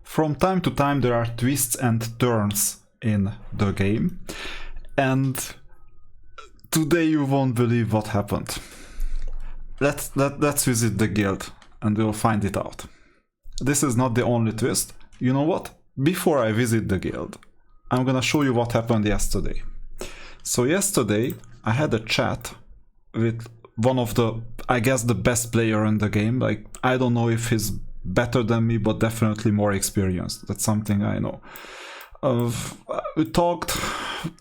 From time to time there are twists and turns in the game, and today you won't believe what happened. Let's visit the guild and we'll find it out. This is not the only twist. You know what? Before I visit the guild, I'm gonna show you what happened yesterday. So yesterday I had a chat with one of the, I guess, the best player in the game. Like, I don't know if he's better than me, but definitely more experienced. That's something I know. We talked,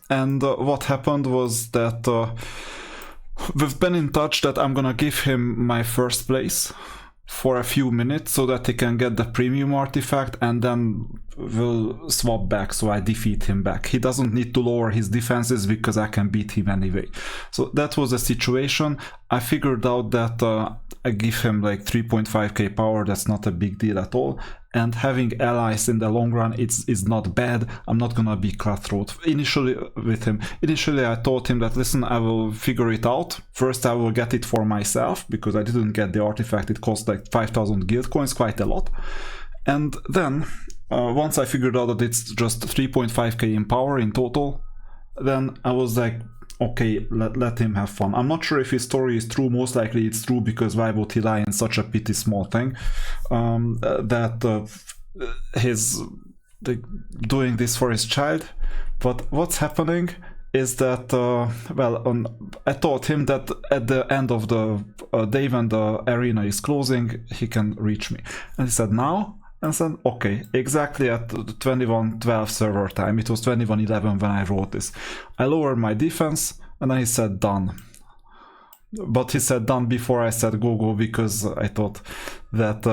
and what happened was that we've been in touch that I'm gonna give him my first place for a few minutes so that he can get the premium artifact, and then we'll swap back so I defeat him back. He doesn't need to lower his defenses because I can beat him anyway. So that was the situation. I figured out that I give him like 3.5k power, that's not a big deal at all. And having allies in the long run, it's not bad. I'm not gonna be cutthroat initially with him. Initially I told him that, listen, I will figure it out. First I will get it for myself, because I didn't get the artifact. It cost like 5,000 guild coins, quite a lot. And then once I figured out that it's just 3.5k in power in total, then I was like, okay, let him have fun. I'm not sure if his story is true. Most likely it's true, because why would he lie in such a petty small thing? He's doing this for his child. But what's happening is that, I told him that at the end of the day when the arena is closing, he can reach me. And he said, now? And I said, okay, exactly at 21:12 server time. It was 21:11 when I wrote this. I lowered my defense, and then he said done. But he said done before I said go, because I thought that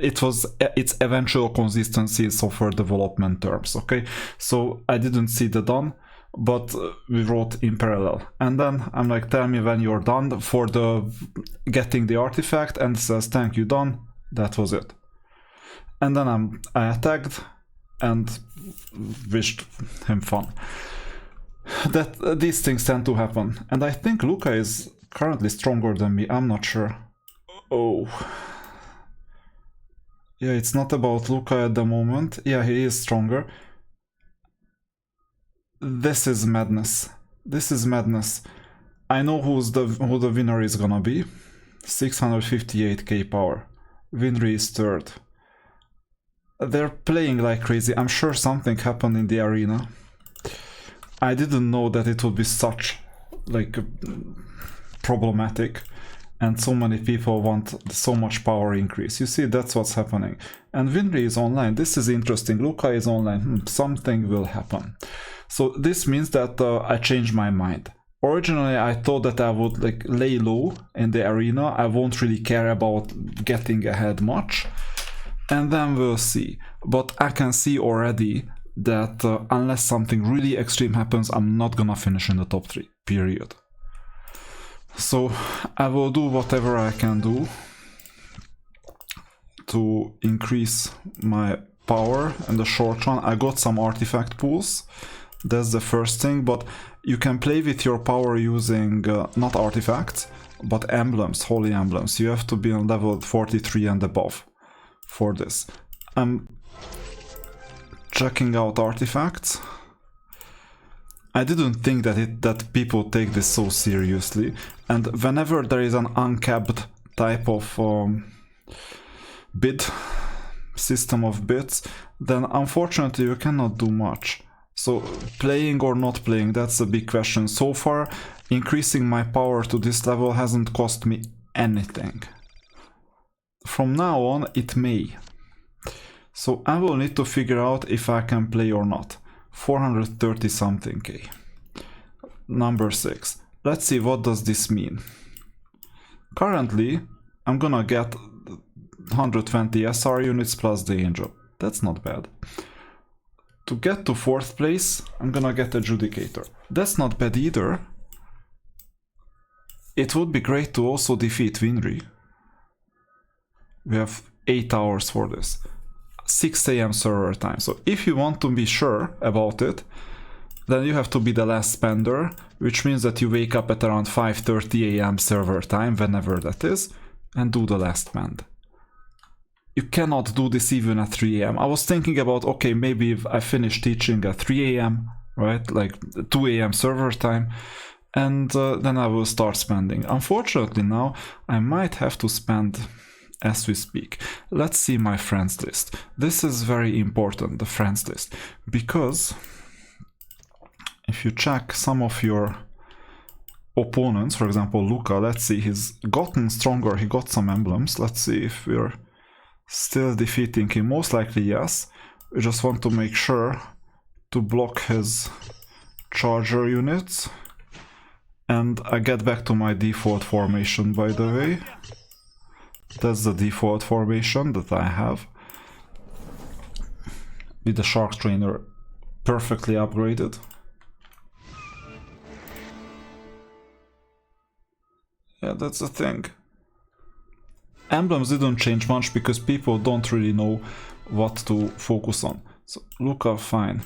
it was its eventual consistency in software development terms. Okay, so I didn't see the done, but we wrote in parallel. And then I'm like, tell me when you're done for the getting the artifact, and it says thank you, done. That was it. And then I attacked and wished him fun. That these things tend to happen. And I think Luca is currently stronger than me. I'm not sure. Oh. Yeah, it's not about Luca at the moment. Yeah, he is stronger. This is madness. This is madness. I know who the winner is gonna be. 658k power. Winry is third. They're playing like crazy. I'm sure something happened in the arena. I didn't know that it would be such like problematic, and so many people want so much power increase. You see, that's what's happening. And Winry is online. This is interesting. Luca is online. Something will happen. So this means that I changed my mind. Originally I thought that I would like lay low in the arena. I won't really care about getting ahead much. And then we'll see. But I can see already that unless something really extreme happens, I'm not gonna finish in the top 3, period. So I will do whatever I can do to increase my power in the short run. I got some artifact pools, that's the first thing, but you can play with your power using not artifacts, but emblems, holy emblems. You have to be on level 43 and above for this. I'm checking out artifacts. I didn't think that people take this so seriously, and whenever there is an uncapped type of bid, system of bids, then unfortunately you cannot do much. So playing or not playing, that's a big question. So far, increasing my power to this level hasn't cost me anything. From now on, it may. So I will need to figure out if I can play or not. 430 something K. Number 6. Let's see, what does this mean? Currently, I'm gonna get 120 SR units plus the angel. That's not bad. To get to 4th place, I'm gonna get a Judicator. That's not bad either. It would be great to also defeat Winry. We have 8 hours for this. 6 AM server time. So if you want to be sure about it, then you have to be the last spender, which means that you wake up at around 5:30 AM server time, whenever that is, and do the last spend. you cannot do this even at 3 a.m. I was thinking about, okay, maybe if I finish teaching at 3 a.m., right, like 2 a.m. server time, and then I will start spending. Unfortunately now I might have to spend as we speak. Let's see my friends list. This is very important, the friends list, because if you check some of your opponents, for example Luca, let's see, he's gotten stronger, he got some emblems. Let's see if we're still defeating him. Most likely yes. We just want to make sure to block his charger units. And I get back to my default formation, by the way. That's the default formation that I have, with the Shark Trainer perfectly upgraded. Yeah, that's the thing. Emblems didn't change much because people don't really know what to focus on. So Luca, fine.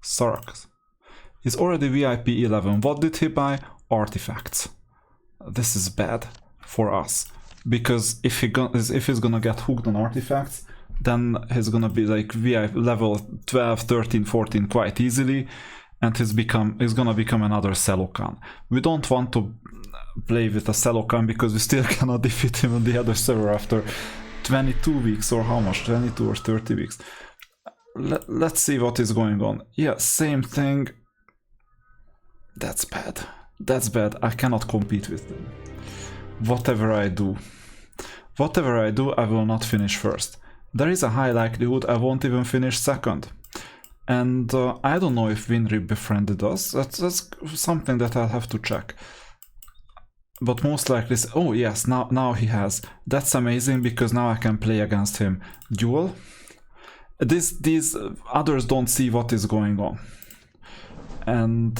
Sark. He's already VIP 11. What did he buy? Artifacts. This is bad for us, because if he's gonna get hooked on artifacts, then he's gonna be like VIP level 12, 13, 14 quite easily, and he's gonna become another Celocan. We don't want to play with a Celocan because we still cannot defeat him on the other server after 22 weeks, or how much? 22 or 30 weeks. Let's see what is going on. Yeah, same thing. That's bad. That's bad. I cannot compete with them. Whatever I do, I will not finish first. There is a high likelihood I won't even finish second. And I don't know if Winry befriended us. That's something that I'll have to check. But most likely, oh yes, now he has. That's amazing, because now I can play against him. Duel. These others don't see what is going on. And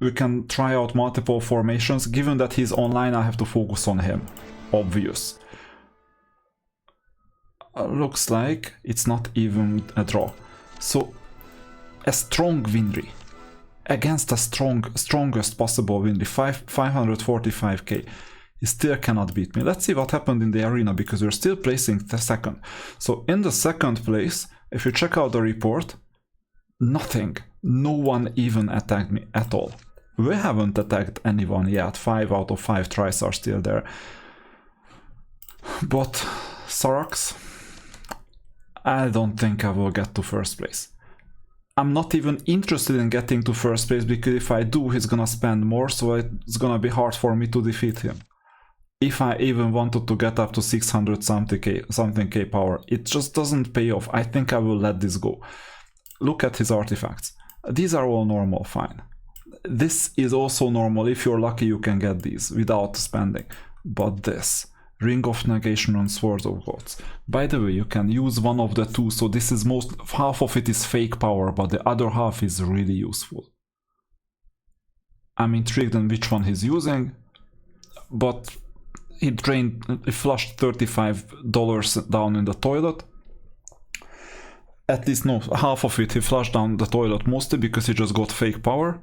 we can try out multiple formations. Given that he's online, I have to focus on him. Obvious. Looks like it's not even a draw. So a strong Winry against a strongest possible Winry, 545k. He still cannot beat me. Let's see what happened in the arena, because we're still placing the second. So in the second place, if you check out the report, nothing. No one even attacked me at all. We haven't attacked anyone yet. 5 out of 5 tries are still there. But Sarax, I don't think I will get to first place. I'm not even interested in getting to first place, because if I do, he's gonna spend more, so it's gonna be hard for me to defeat him. If I even wanted to get up to 600 something K power, it just doesn't pay off. I think I will let this go. Look at his artifacts. These are all normal, fine. This is also normal. If you're lucky, you can get these without spending. But this, Ring of Negation and Swords of Gods. By the way, you can use one of the two, so this is half of it is fake power, but the other half is really useful. I'm intrigued on which one he's using, but he flushed $35 down in the toilet. At least no, half of it he flushed down the toilet, mostly because he just got fake power.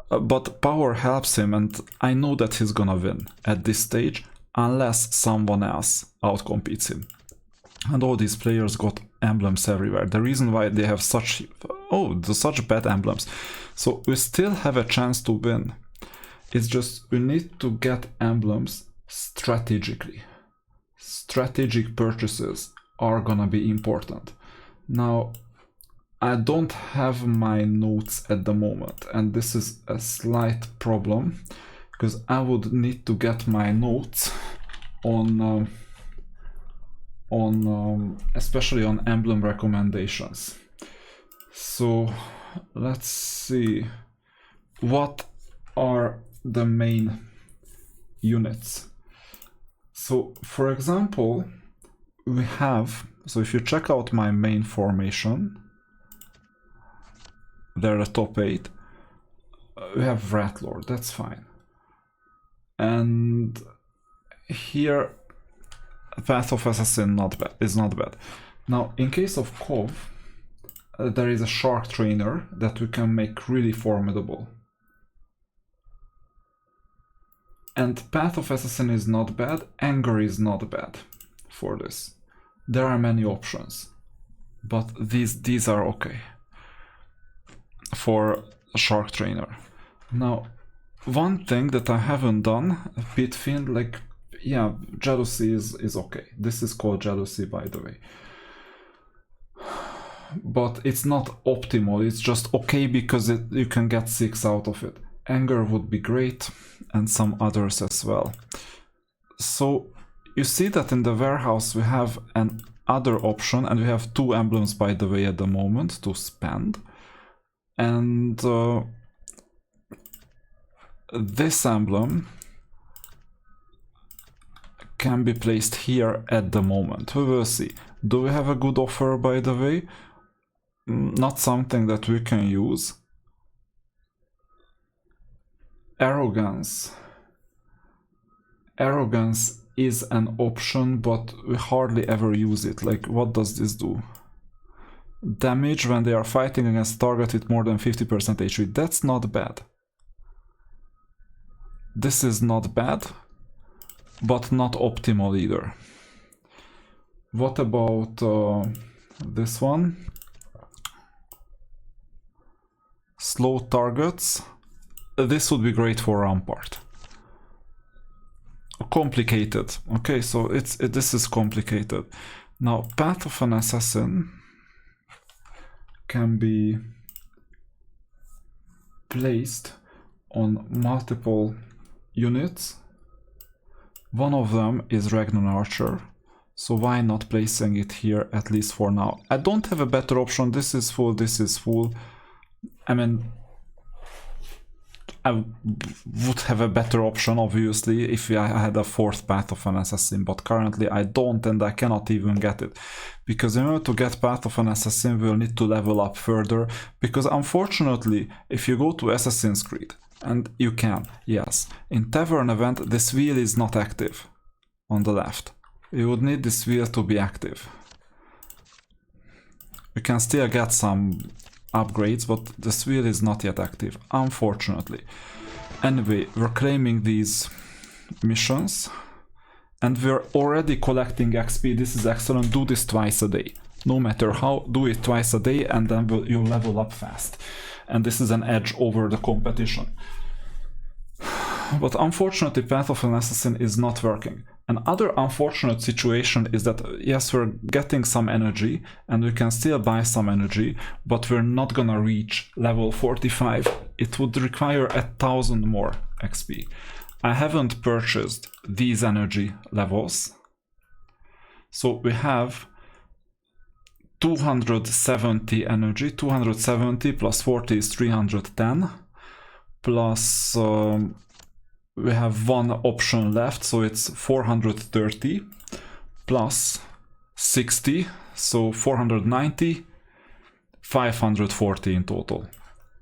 But power helps him, and I know that he's gonna win at this stage, unless someone else outcompetes him. And all these players got emblems everywhere. The reason why they have such bad emblems. So we still have a chance to win. It's just we need to get emblems strategically. Strategic purchases are gonna be important. Now, I don't have my notes at the moment, and this is a slight problem, because I would need to get my notes on especially on emblem recommendations. So let's see, what are the main units? So for example, we have, so if you check out my main formation, they're the top 8. We have Rat Lord, that's fine. And here, Path of Assassin is not bad. Now, in case of Kov, there is a Shark Trainer that we can make really formidable. And Path of Assassin is not bad, Anger is not bad for this. There are many options, but these are okay for a shark trainer. Now, one thing that I haven't done a bit thin, like, yeah, jealousy is okay. This is called jealousy, by the way. But it's not optimal, it's just okay because you can get 6 out of it. Anger would be great, and some others as well. So you see that in the warehouse we have an other option, and we have 2 emblems, by the way, at the moment to spend. And this emblem can be placed here at the moment. We will see. Do we have a good offer, by the way? Not something that we can use. Arrogance. Arrogance is an option, but we hardly ever use it. Like, what does this do? Damage when they are fighting against target with more than 50% HP. That's not bad. This is not bad, but not optimal either. What about this one? Slow targets. This would be great for Rampart. Complicated. Okay, so this is complicated. Now, Path of an Assassin can be placed on multiple units. One of them is Ragnar Archer, so why not placing it here, at least for now? I don't have a better option. This is full, this is full. I mean, I would have a better option, obviously, if I had a 4th Path of an Assassin, but currently I don't, and I cannot even get it. Because in order to get Path of an Assassin, we'll need to level up further, because unfortunately, if you go to Assassin's Creed, and you can, yes, in Tavern event, this wheel is not active on the left. You would need this wheel to be active. You can still get some upgrades, but this wheel is not yet active, unfortunately. Anyway, we're claiming these missions, and we're already collecting XP. This is excellent. Do this twice a day. No matter how, do it twice a day, and then you'll level up fast. And this is an edge over the competition. But unfortunately, Path of an Assassin is not working. Another unfortunate situation is that, yes, we're getting some energy, and we can still buy some energy, but we're not gonna reach level 45. It would require 1,000 more XP. I haven't purchased these energy levels. So we have 270 energy, 270 plus 40 is 310, plus we have one option left, so it's 430, plus 60, so 490, 540 in total.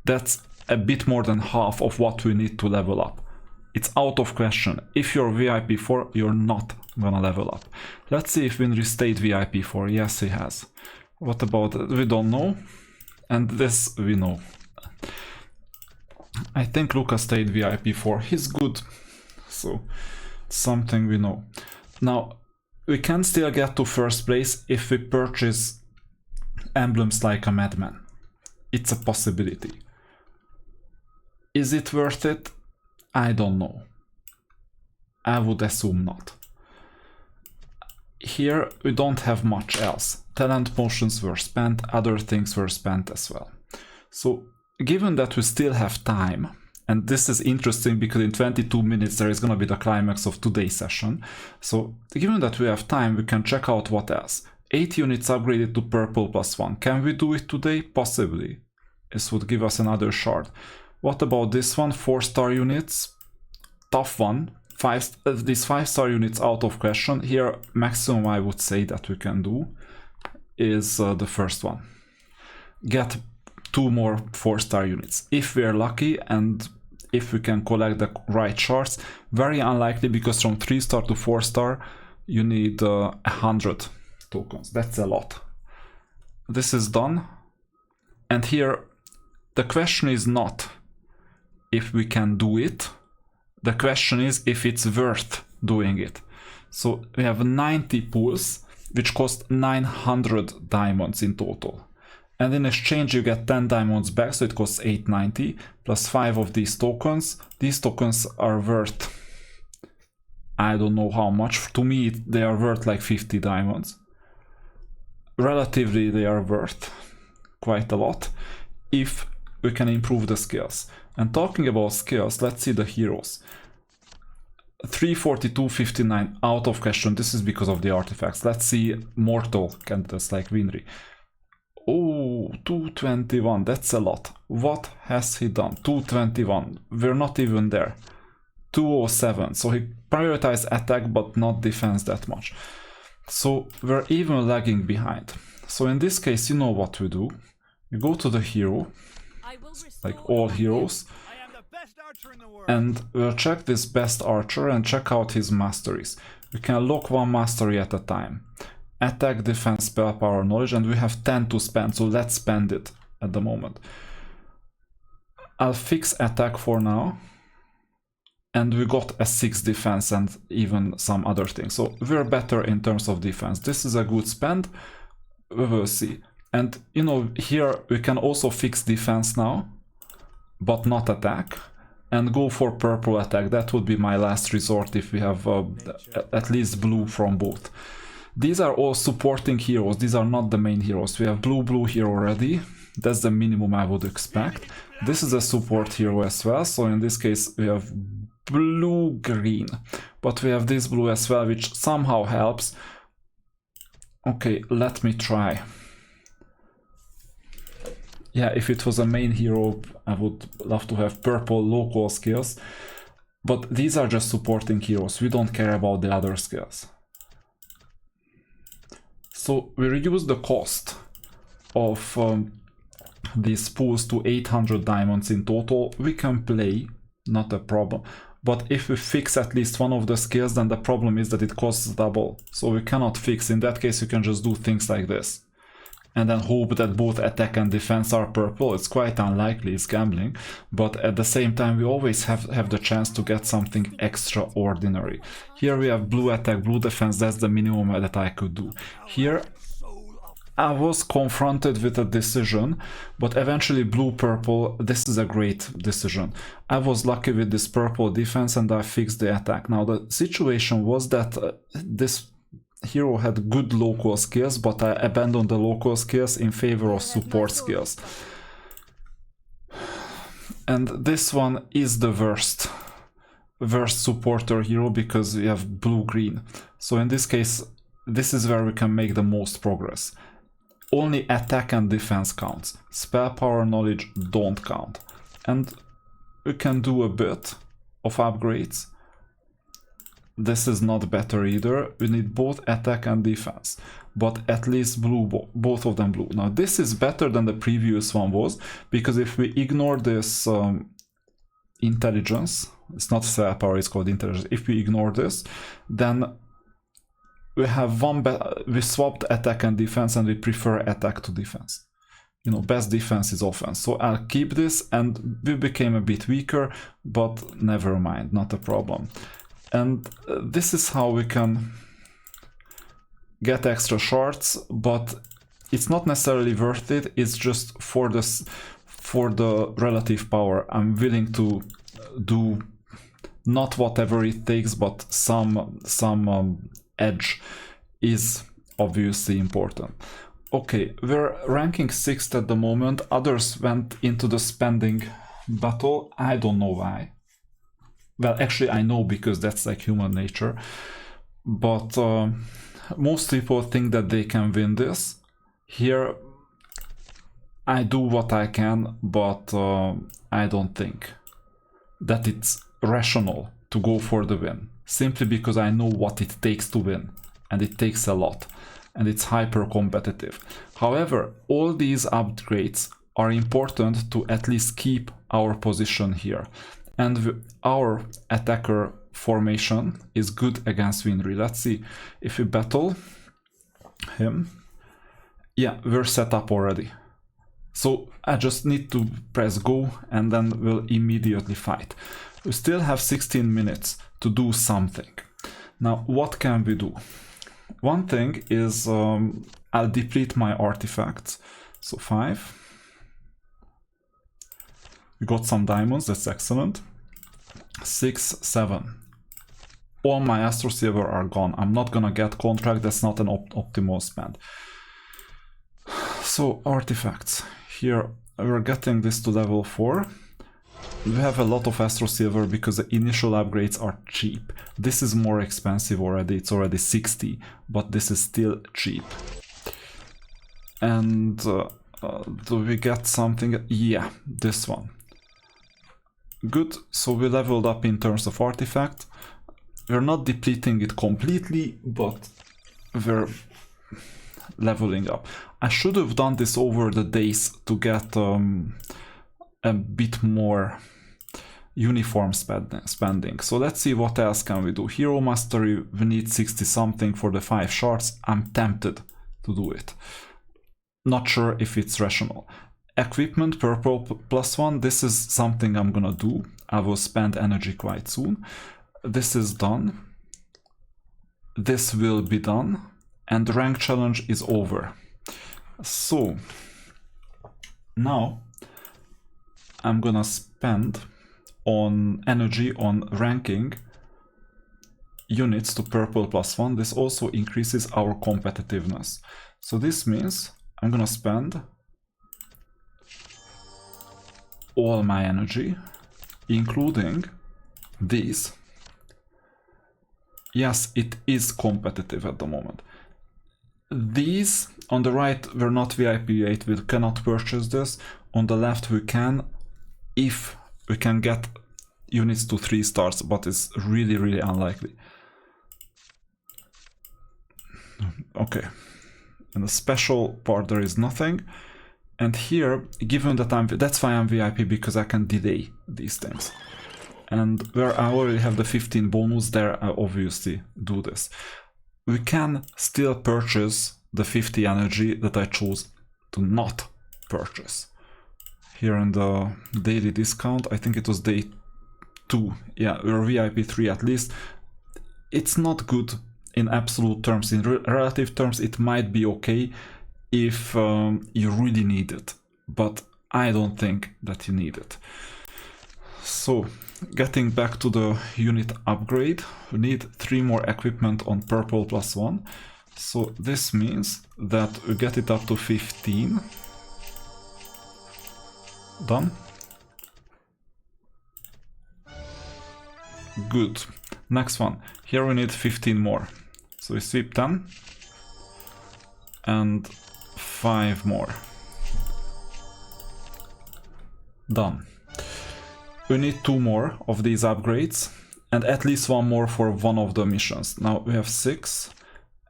That's a bit more than half of what we need to level up. It's out of question. If you're VIP 4, you're not gonna level up. Let's see if Winry stayed VIP 4. Yes, he has. What about it? We don't know. And this we know. I think Lucas stayed VIP 4. He's good. So, something we know. Now, we can still get to first place if we purchase emblems like a madman. It's a possibility. Is it worth it? I don't know. I would assume not. Here we don't have much else. Talent potions were spent, other things were spent as well. So given that we still have time, and this is interesting because in 22 minutes there is going to be the climax of today's session. So given that we have time, we can check out what else. 8 units upgraded to purple +1. Can we do it today? Possibly. This would give us another shard. What about this one? 4-star units. Tough one. These 5-star units out of question. Here, maximum I would say that we can do is the first one. Get 2 more 4-star units. If we're lucky and if we can collect the right shards. Very unlikely because from 3-star to 4-star you need 100 tokens. That's a lot. This is done. And here the question is not if we can do it. The question is if it's worth doing it. So we have 90 pulls. which cost 900 diamonds in total. And in exchange you get 10 diamonds back, so it costs 890 plus 5 of these tokens. These tokens are worth, I don't know how much. To me they are worth like 50 diamonds. Relatively they are worth quite a lot if we can improve the skills. And talking about skills, let's see the heroes. 342.59 out of question. This is because of the artifacts. Let's see mortal candidates like Winry. Oh, 221, that's a lot. What has he done? 221, we're not even there. 207, so he prioritized attack but not defense that much. So we're even lagging behind. So in this case, you know what we do. You go to the hero, like all heroes, and we'll check this best archer and check out his masteries. We can lock one mastery at a time. Attack, defense, spell, power, knowledge, and we have 10 to spend, so let's spend it at the moment. I'll fix attack for now. And we got a 6 defense and even some other things. So we're better in terms of defense. This is a good spend. We will see. And you know, here we can also fix defense now, but not attack. And go for purple attack. That would be my last resort if we have at least blue from both. These are all supporting heroes. These are not the main heroes. We have blue here already. That's the minimum I would expect. This is a support hero as well. So in this case we have blue-green. But we have this blue as well, which somehow helps. Okay, let me try. Yeah, if it was a main hero, I would love to have purple local skills. But these are just supporting heroes. We don't care about the other skills. So we reduce the cost of these pools to 800 diamonds in total. We can play, not a problem. But if we fix at least one of the skills, then the problem is that it costs double. So we cannot fix. In that case, you can just do things like this. And then hope that both attack and defense are purple. It's quite unlikely, it's gambling. But at the same time, we always have the chance to get something extraordinary. Here we have blue attack, blue defense. That's the minimum that I could do. Here I was confronted with a decision, but eventually blue-purple, this is a great decision. I was lucky with this purple defense and I fixed the attack. Now the situation was that this hero had good local skills, but I abandoned the local skills in favor of support skills. And this one is the worst supporter hero because we have blue-green. So in this case, this is where we can make the most progress. Only attack and defense counts. Spell, power, knowledge don't count. And we can do a bit of upgrades. This is not better either. We need both attack and defense, but at least blue, both of them blue. Now this is better than the previous one was, because if we ignore this intelligence, it's not spell power, it's called intelligence. If we ignore this, then we have we swapped attack and defense, and we prefer attack to defense. You know, best defense is offense. So I'll keep this, and we became a bit weaker, but never mind, not a problem. And this is how we can get extra shards, but it's not necessarily worth it. It's just for the relative power. I'm willing to do not whatever it takes, but some edge is obviously important. Okay, we're ranking 6th at the moment. Others went into the spending battle. I don't know why. Well, actually I know, because that's like human nature. But most people think that they can win this. Here I do what I can, but I don't think that it's rational to go for the win. Simply because I know what it takes to win. And it takes a lot. And it's hyper competitive. However, all these upgrades are important to at least keep our position here. And our attacker formation is good against Winry. Let's see if we battle him. Yeah, we're set up already. So I just need to press go and then we'll immediately fight. We still have 16 minutes to do something. Now, what can we do? one thing is I'll deplete my artifacts. So 5. We got some diamonds, that's excellent. 6, 7. All my Astro Silver are gone. I'm not gonna get contract, that's not an optimal spend. So artifacts. Here we're getting this to level 4. We have a lot of Astro Silver because the initial upgrades are cheap. This is more expensive already, it's already 60, but this is still cheap. And do we get something? Yeah, this one. Good, so we leveled up in terms of artifact. We're not depleting it completely, but we're leveling up. I should have done this over the days to get a bit more uniform spending. So let's see what else can we do. Hero Mastery, we need 60 something for the 5 shards. I'm tempted to do it. Not sure if it's rational. Equipment, purple +1, this is something I'm gonna do. I will spend energy quite soon. This is done. This will be done. And the rank challenge is over. So now I'm gonna spend on energy on ranking units to purple +1. This also increases our competitiveness. So this means I'm gonna spend all my energy, including these. Yes, it is competitive at the moment. These on the right were not VIP 8, we cannot purchase this. On the left we can, if we can get units to 3 stars, but it's really unlikely. Okay, in the special part there is nothing. And here, given that that's why I'm VIP, because I can delay these things. And where I already have the 15 bonus there, I obviously do this. We can still purchase the 50 energy that I chose to not purchase. Here in the daily discount, I think it was day 2. Yeah, we're VIP 3 at least. It's not good in absolute terms. In relative terms, it might be okay if you really need it, but I don't think that you need it. So, getting back to the unit upgrade, we need 3 more equipment on purple +1. So this means that we get it up to 15. Done. Good. Next one. Here we need 15 more. So we sweep 10 and 5 more. Done. We need 2 more of these upgrades and at least 1 more for one of the missions. Now we have 6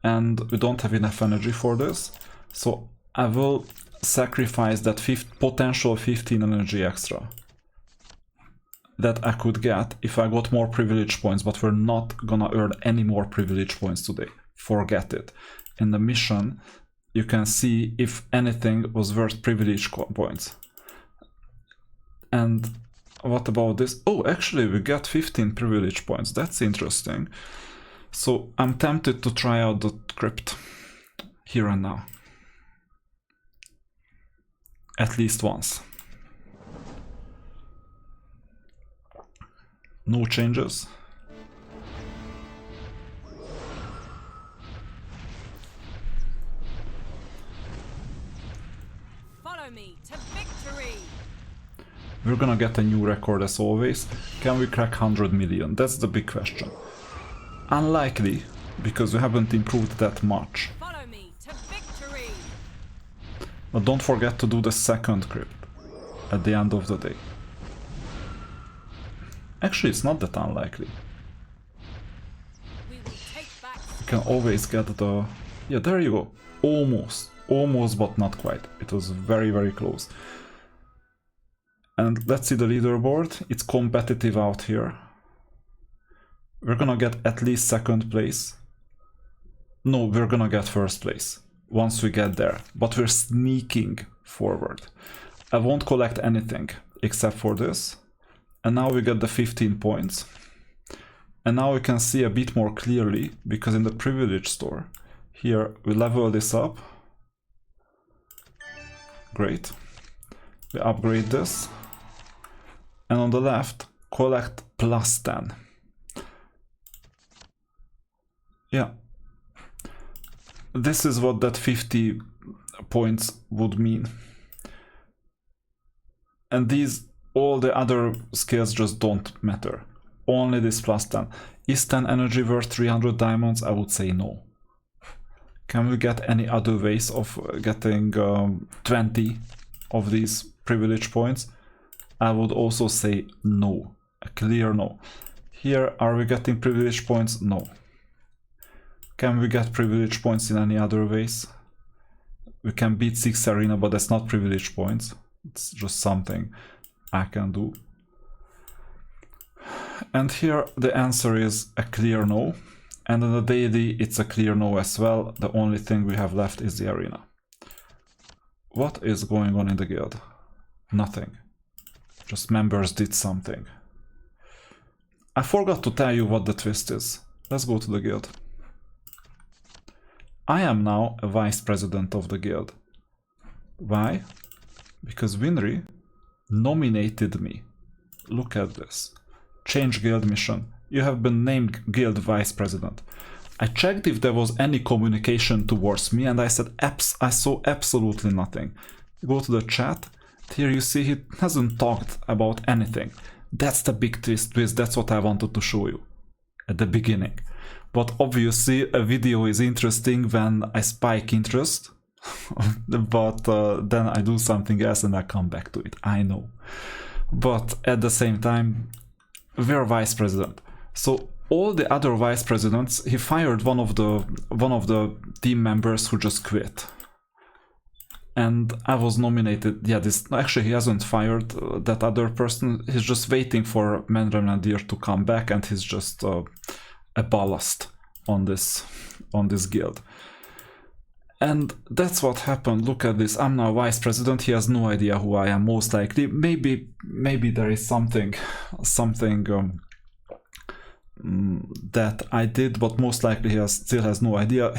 and we don't have enough energy for this. So I will sacrifice that potential 15 energy extra that I could get if I got more privilege points, but we're not gonna earn any more privilege points today. Forget it. In the mission, you can see if anything was worth privilege points. And what about this? Oh, actually we got 15 privilege points. That's interesting. So I'm tempted to try out the crypt here and now. At least once. No changes. Follow me to victory. We're gonna get a new record as always. Can we crack 100 million? That's the big question. Unlikely, because we haven't improved that much. Follow me to victory. But don't forget to do the second crypt at the end of the day. Actually, it's not that unlikely. We will take back. You can always get the... Yeah, there you go. Almost. Almost, but not quite. It was very close. And let's see the leaderboard. It's competitive out here. We're gonna get at least second place. No, we're gonna get first place once we get there. But we're sneaking forward. I won't collect anything except for this. And now we get the 15 points. And now we can see a bit more clearly, because in the privilege store, Here we level this up. Great. We upgrade this. And on the left, collect +10. Yeah. This is what that 50 points would mean. And these, all the other skills just don't matter. Only this +10. Is 10 energy worth 300 diamonds? I would say no. Can we get any other ways of getting 20 of these privilege points? I would also say no. A clear no. Here, are we getting privilege points? No. Can we get privilege points in any other ways? We can beat 6 arena, but that's not privilege points. It's just something I can do. And here the answer is a clear no. And in the daily it's a clear no as well. The only thing we have left is the arena. What is going on in the guild? Nothing. Just members did something. I forgot to tell you what the twist is. Let's go to the guild. I am now a vice president of the guild. Why? Because Winry nominated me. Look at this. Change guild mission. You have been named guild vice president. I checked if there was any communication towards me and I said I saw absolutely nothing. Go to the chat. Here you see he hasn't talked about anything. That's the big twist. That's what I wanted to show you at the beginning. But obviously a video is interesting when I spike interest. But then I do something else and I come back to it. I know. But at the same time, we're vice president. So all the other vice presidents, he fired one of the team members who just quit. And I was nominated. Yeah, actually he hasn't fired that other person. He's just waiting for Menrenadier to come back, and he's just a ballast on this guild. And that's what happened. Look at this. I'm now vice president. He has no idea who I am, most likely. Maybe there is something that I did, but most likely he still has no idea.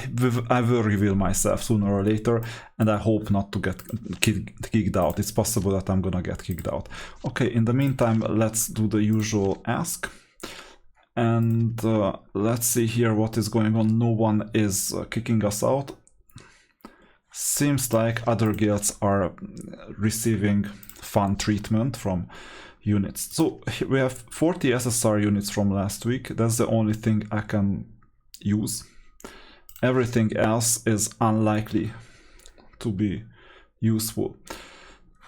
I will reveal myself sooner or later, and I hope not to get kicked out. It's possible that I'm gonna get kicked out. Okay, in the meantime, let's do the usual ask. And let's see here what is going on. No one is kicking us out. Seems like other guilds are receiving fun treatment from units. So we have 40 SSR units from last week. That's the only thing I can use. Everything else is unlikely to be useful.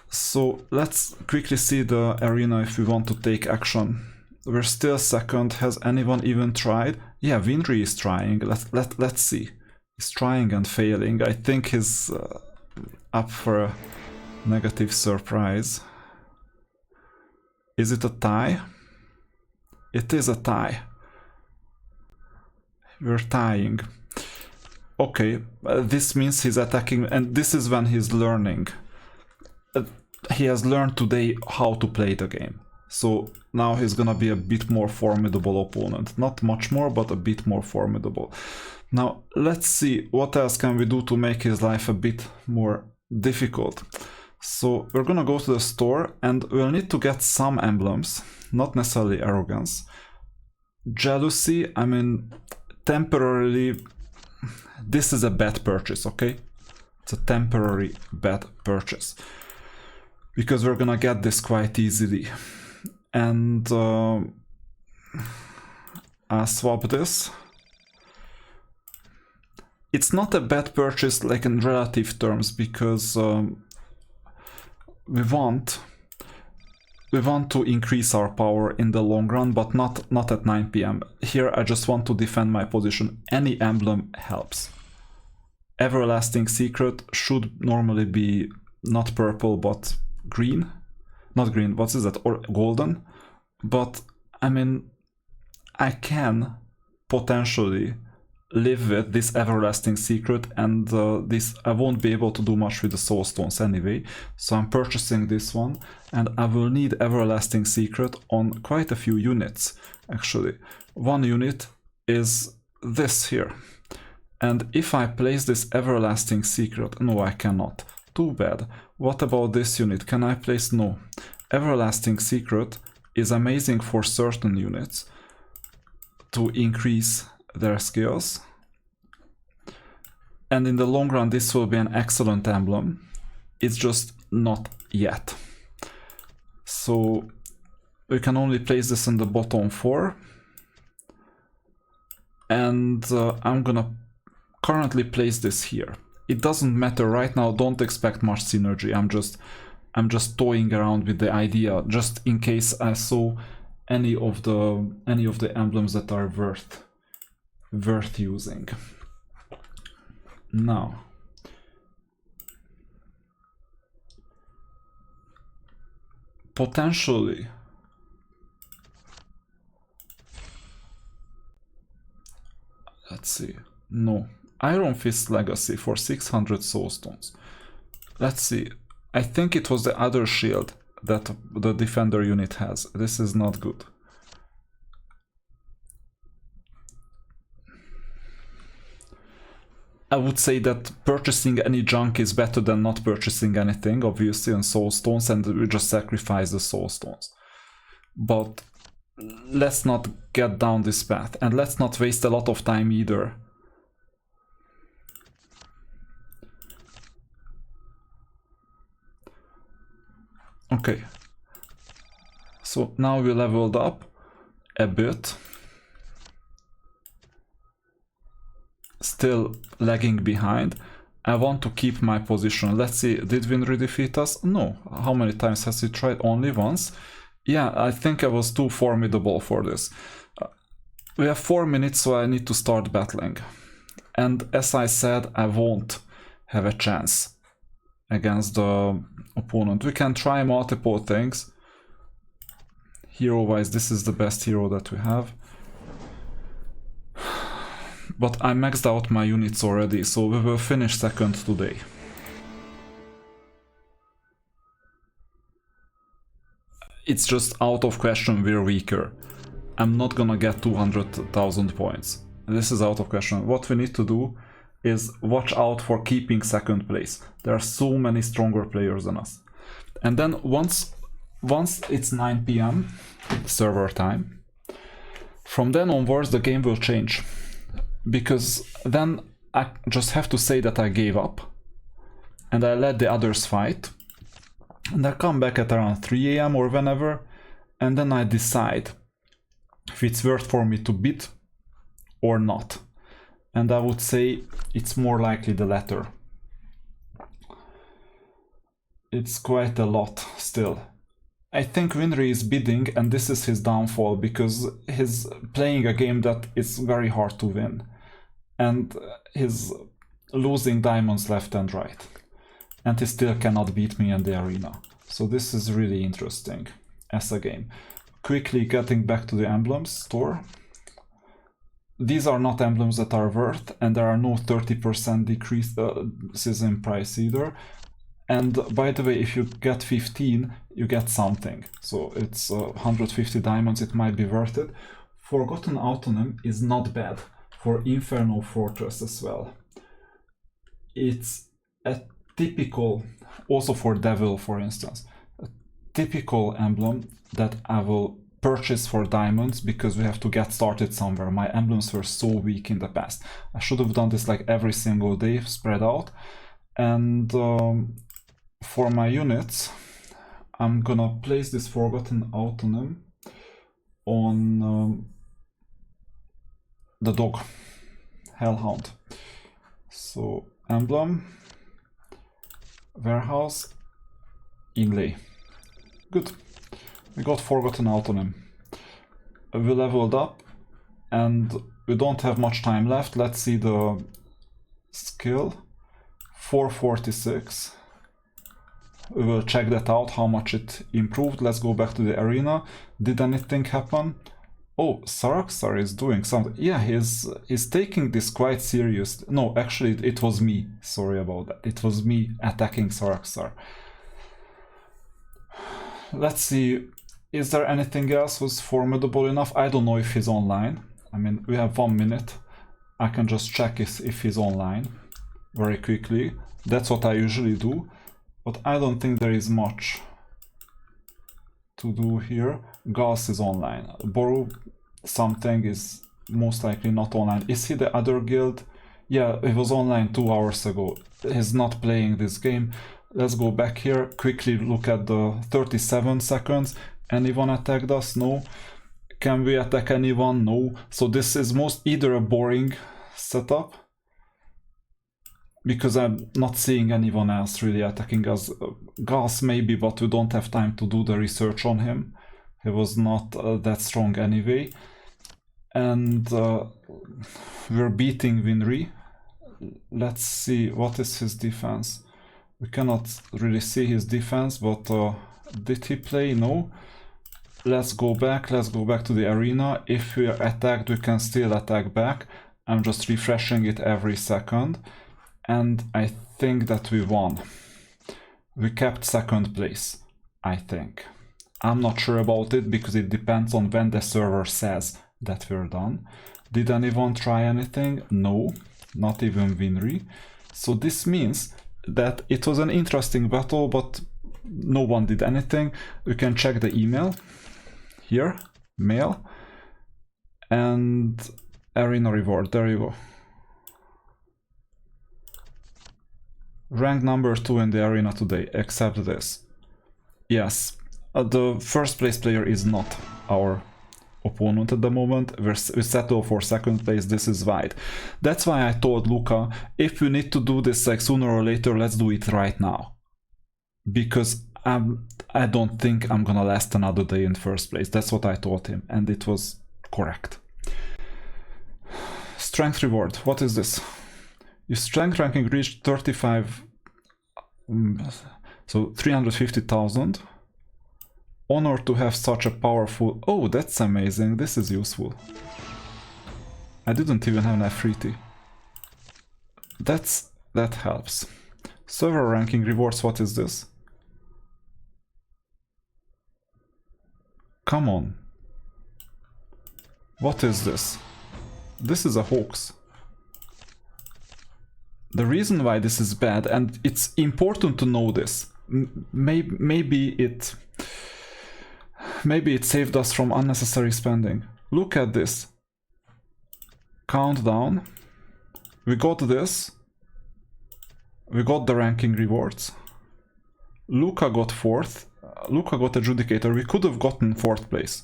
So let's quickly see the arena if we want to take action. We're still second. Has anyone even tried? Yeah, Winry is trying. Let's see. He's trying and failing. I think he's up for a negative surprise. Is it a tie? It is a tie. We're tying. Okay, this means he's attacking, and this is when he's learning. He has learned today how to play the game. So now he's gonna be a bit more formidable opponent. Not much more, but a bit more formidable. Now, let's see what else can we do to make his life a bit more difficult. So we're gonna go to the store and we'll need to get some emblems, not necessarily arrogance. Jealousy, I mean, temporarily, this is a bad purchase, okay? It's a temporary bad purchase. Because we're gonna get this quite easily. And I'll swap this. It's not a bad purchase like in relative terms, because we want to increase our power in the long run, but not at 9 PM. Here I just want to defend my position. Any emblem helps. Everlasting Secret should normally be not purple but green. Not green, what is that? Or golden. But I mean, I can potentially live with this Everlasting Secret, and this I won't be able to do much with the soul stones anyway, so I'm purchasing this one, and I will need Everlasting Secret on quite a few units actually. One unit is this here, And if I place this everlasting secret, no, I cannot. Too bad. What about this unit? Can I place? No. Everlasting secret is amazing for certain units to increase their skills. And in the long run, this will be an excellent emblem. It's just not yet. So we can only place this in the bottom 4. And I'm gonna currently place this here. It doesn't matter right now, don't expect much synergy. I'm just toying around with the idea, just in case I saw any of the emblems that are worth using. Now, potentially let's see. No. Iron Fist Legacy for 600 soulstones. Let's see. I think it was the other shield that the defender unit has. This is not good. I would say that purchasing any junk is better than not purchasing anything, obviously, and soulstones, and we just sacrifice the soulstones. But let's not get down this path, and let's not waste a lot of time either. Okay, so now we leveled up a bit. Still lagging behind. I want to keep my position. Let's see, did Winry defeat us? No. How many times has he tried? Only once? Yeah, I think I was too formidable for this. We have 4 minutes, so I need to start battling. And as I said, I won't have a chance against the opponent. We can try multiple things. Hero-wise, this is the best hero that we have. But I maxed out my units already, so we will finish second today. It's just out of question we're weaker. I'm not gonna get 200,000 points. This is out of question. What we need to do is watch out for keeping second place. There are so many stronger players than us. And then once it's 9 PM server time, from then onwards the game will change. Because then I just have to say that I gave up and I let the others fight, and I come back at around 3 AM or whenever, and then I decide if it's worth for me to bid or not. And I would say it's more likely the latter. It's quite a lot still. I think Winry is bidding, and this is his downfall, because he's playing a game that is very hard to win. And he's losing diamonds left and right. And he still cannot beat me in the arena. So this is really interesting as a game. Quickly getting back to the emblems store. These are not emblems that are worth, and there are no 30% decreases in price either. And by the way, if you get 15, you get something. So it's 150 diamonds, it might be worth it. Forgotten Autonym is not bad for Inferno Fortress as well. It's a typical, also for Devil for instance, a typical emblem that I will purchase for diamonds because we have to get started somewhere. My emblems were so weak in the past. I should have done this like every single day, spread out. And for my units, I'm gonna place this Forgotten Autonym on the dog, Hellhound. So emblem, warehouse, inlay. Good. We got Forgotten Autonym. We leveled up and we don't have much time left. Let's see the skill. 446. We will check that out, how much it improved. Let's go back to the arena. Did anything happen? Oh, Saraxar is doing something. Yeah, he's taking this quite serious. No, actually it was me. Sorry about that. It was me attacking Saraxar. Let's see. Is there anything else who's formidable enough? I don't know if he's online. I mean, we have 1 minute. I can just check if he's online very quickly. That's what I usually do, but I don't think there is much to do here. Gus is online. Borrow something is most likely not online. Is he the other guild? Yeah, he was online 2 hours ago. He's not playing this game. Let's go back here, quickly look at the 37 seconds. Anyone attacked us? No. Can we attack anyone? No. So this is either a boring setup, because I'm not seeing anyone else really attacking us. Gus maybe, but we don't have time to do the research on him. He was not that strong anyway. And we're beating Winry. Let's see, what is his defense? We cannot really see his defense, but did he play? No. Let's go back to the arena. If we are attacked, we can still attack back. I'm just refreshing it every second. And I think that we won. We kept second place, I think. I'm not sure about it because it depends on when the server says that we're done. Did anyone try anything? No, not even Winry. So this means that it was an interesting battle, but no one did anything. We can check the email here, mail, and arena reward. There you go. Rank number 2 in the arena today, except this. Yes, the first place player is not our opponent at the moment. We settle for second place. This is wide. That's why I told Luca, if we need to do this like sooner or later, let's do it right now. Because I don't think I'm gonna last another day in first place. That's what I told him, and it was correct. Strength reward, what is this? Your strength ranking reached 35, so 350,000. Honor to have such a powerful... Oh, that's amazing, this is useful. I didn't even have an F3T. That helps. Server ranking rewards, what is this? Come on. What is this? This is a hoax. The reason why this is bad, and it's important to know this, maybe it saved us from unnecessary spending. Look at this. Countdown. We got this. We got the ranking rewards. Luca got 4th. Luca got a Judicator. We could have gotten 4th place.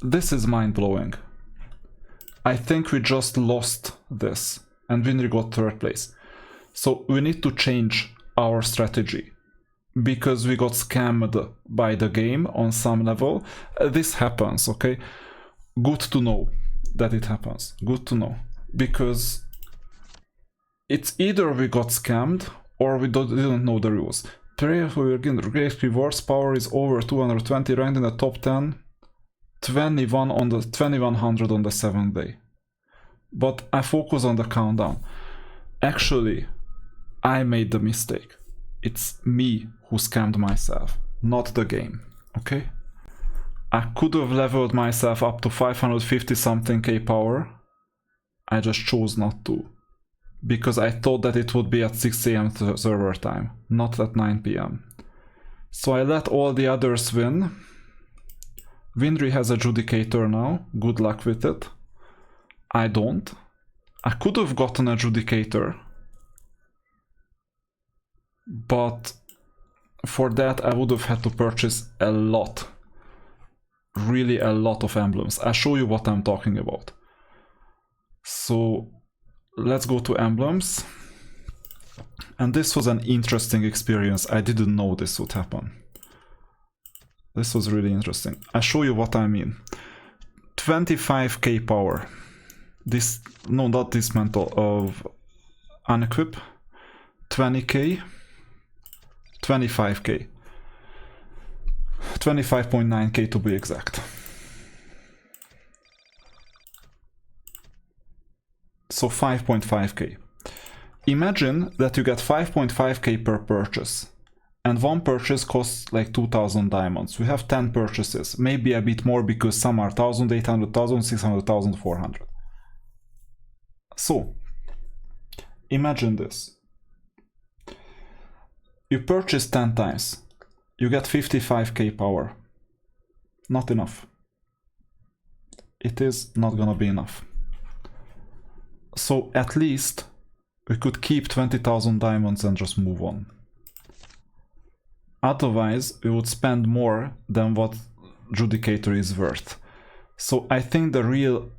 This is mind-blowing. I think we just lost this. And Winry got 3rd place. So we need to change our strategy. Because we got scammed by the game on some level. This happens, okay? Good to know that it happens. Good to know. Because it's either we got scammed or we didn't know the rules. Player who will gain great rewards, power is over 220, ranked in the top 10, 2100 on the 7th day. But I focus on the countdown. Actually, I made the mistake. It's me who scammed myself, not the game, okay? I could have leveled myself up to 550 something K power. I just chose not to. Because I thought that it would be at 6 AM server time, not at 9 PM. So I let all the others win. Winry has a Judicator now, good luck with it. I don't. I could have gotten a Judicator. But for that I would have had to purchase a lot. Really a lot of emblems. I'll show you what I'm talking about. So let's go to emblems. And this was an interesting experience. I didn't know this would happen. This was really interesting. I'll show you what I mean. 25k power. This, no, not dismantle, of unequip. 20k. 25k. 25.9k to be exact. So 5.5k. Imagine that you get 5.5k per purchase. And one purchase costs like 2000 diamonds. We have 10 purchases, maybe a bit more because some are 1800, 1600, 1400. So, imagine this. You purchase 10 times, you get 55k power. Not enough. It is not gonna be enough. So at least we could keep 20,000 diamonds and just move on. Otherwise, we would spend more than what Judicator is worth. So I think the real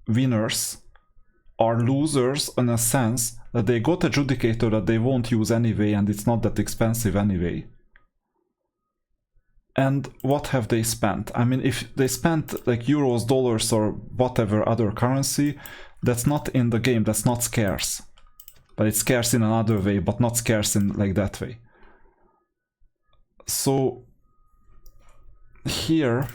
winners are losers in a sense that they got a Judicator that they won't use anyway and it's not that expensive anyway. And what have they spent? I mean, if they spent like euros, dollars or whatever other currency, that's not in the game, that's not scarce. But it's scarce in another way, but not scarce in like that way. So here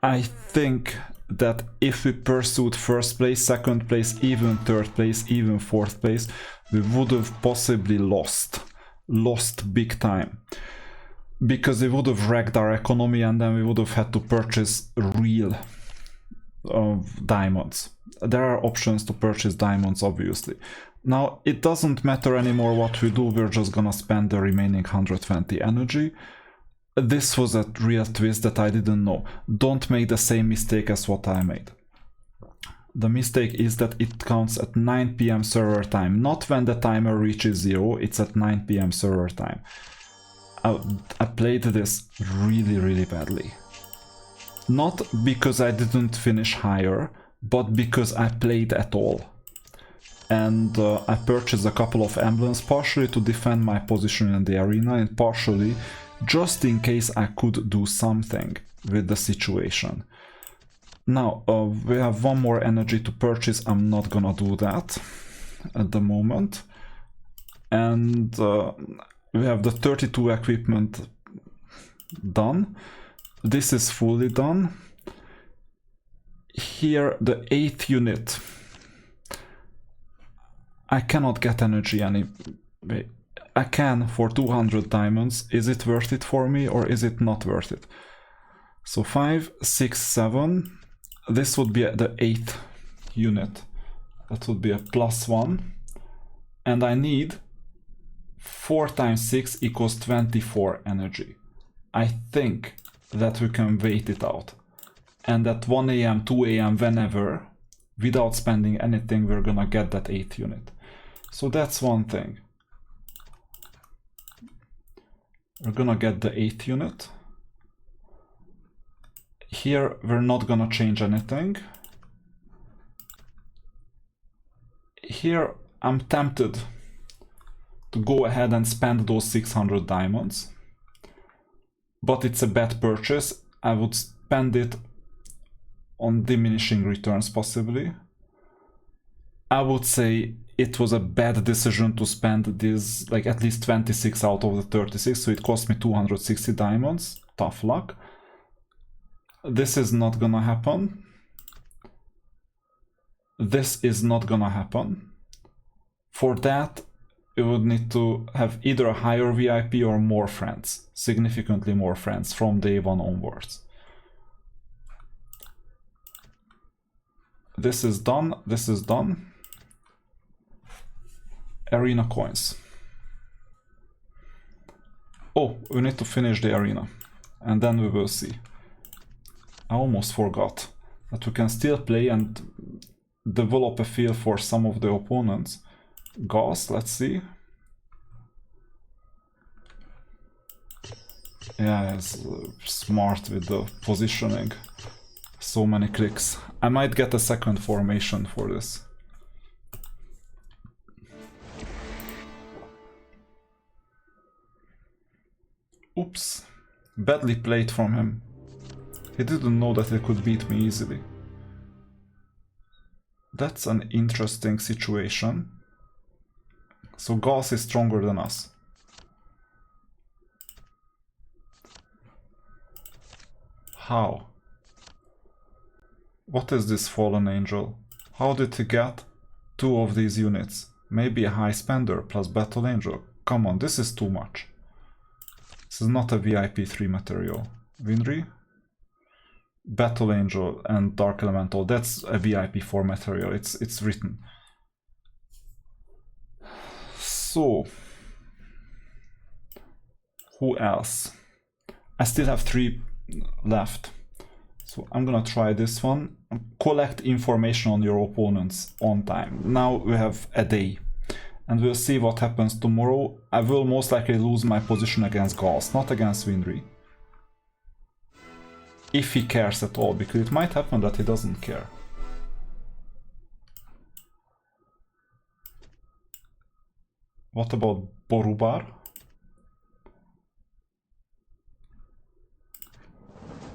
I think that if we pursued first place, second place, even third place, even fourth place, we would have possibly lost big time, because we would have wrecked our economy and then we would have had to purchase real diamonds. There are options to purchase diamonds, obviously. Now it doesn't matter anymore what we do, we're just gonna spend the remaining 120 energy. This was a real twist that I didn't know. Don't make the same mistake as what I made. The mistake is that it counts at 9 PM server time, not when the timer reaches 0, it's at 9 PM server time. I played this really badly. Not because I didn't finish higher, but because I played at all. And I purchased a couple of emblems, partially to defend my position in the arena and partially just in case I could do something with the situation. Now, we have one more energy to purchase. I'm not gonna do that at the moment. And we have the 32 equipment done. This is fully done. Here, the 8th unit. I cannot get energy anyway. I can for 200 diamonds. Is it worth it for me or is it not worth it? So 5, 6, 7. This would be the 8th unit. That would be a +1. And I need 4 times 6 equals 24 energy. I think that we can wait it out. And at 1 AM, 2 AM, whenever, without spending anything, we're gonna get that 8th unit. So that's one thing. We're gonna get the 8th unit. Here we're not gonna change anything. Here I'm tempted to go ahead and spend those 600 diamonds. But it's a bad purchase. I would spend it on diminishing returns possibly. I would say it was a bad decision to spend this, like at least 26 out of the 36, so it cost me 260 diamonds. Tough luck. This is not gonna happen. This is not gonna happen. For that, you would need to have either a higher VIP or more friends, significantly more friends from day 1 onwards. This is done, this is done. Arena coins. Oh, we need to finish the arena and then we will see. I almost forgot that we can still play and develop a feel for some of the opponents. Gauss, let's see. Yeah, it's smart with the positioning. So many clicks. I might get a second formation for this. Oops. Badly played from him. He didn't know that he could beat me easily. That's an interesting situation. So Gauss is stronger than us. How? What is this fallen angel? How did he get 2 of these units? Maybe a high spender plus battle angel. Come on, this is too much. This is not a VIP 3 material. Winry? Battle Angel and Dark Elemental. That's a VIP 4 material. It's written. So who else? I still have 3 left. So I'm gonna try this one. Collect information on your opponents on time. Now we have a day. And we'll see what happens tomorrow. I will most likely lose my position against Gauss, not against Winry. If he cares at all, because it might happen that he doesn't care. What about Borubar?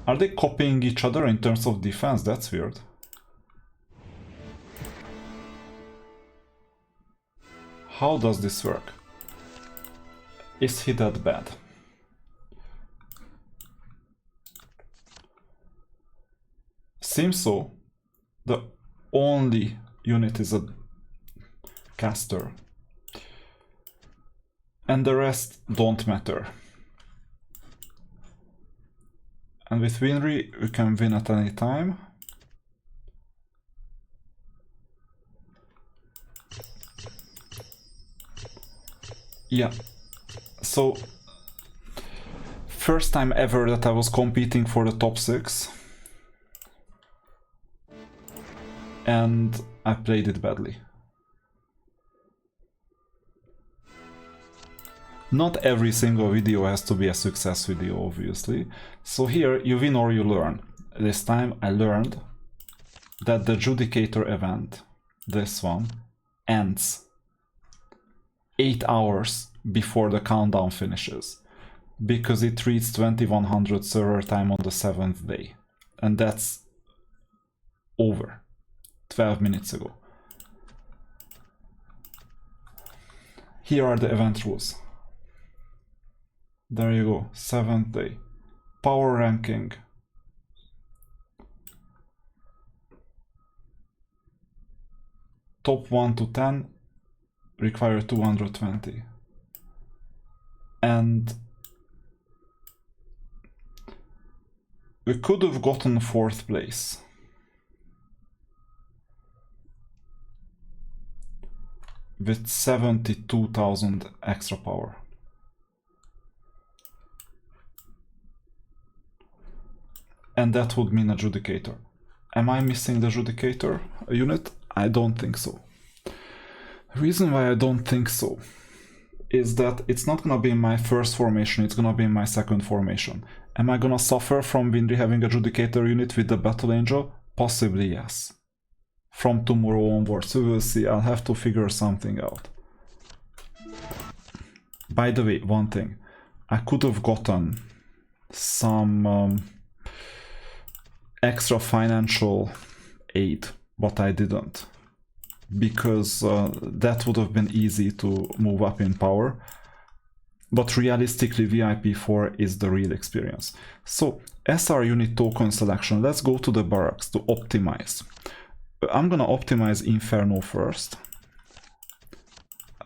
Are they copying each other in terms of defense? That's weird. How does this work? Is he that bad? Seems so. The only unit is a caster. And the rest don't matter. And with Winry, we can win at any time. Yeah. So, first time ever that I was competing for the top 6. And I played it badly. Not every single video has to be a success video, obviously. So here, you win or you learn. This time I learned that the Judicator event, this one, ends 8 hours before the countdown finishes, because it reads 2100 server time on the 7th day. And that's over 12 minutes ago. Here are the event rules. There you go, 7th day. Power ranking. Top 1 to 10 require 220. And we could have gotten 4th place. With 72,000 extra power. And that would mean a Judicator. Am I missing the Judicator unit? I don't think so. The reason why I don't think so is that it's not gonna be in my first formation, it's gonna be in my second formation. Am I gonna suffer from Winry having a Judicator unit with the Battle Angel? Possibly yes. From tomorrow onwards, we will see. I'll have to figure something out. By the way, one thing. I could have gotten some extra financial aid, but I didn't. Because that would have been easy to move up in power. But realistically, VIP 4 is the real experience. So, SR unit token selection. Let's go to the barracks to optimize. I'm gonna optimize Inferno first.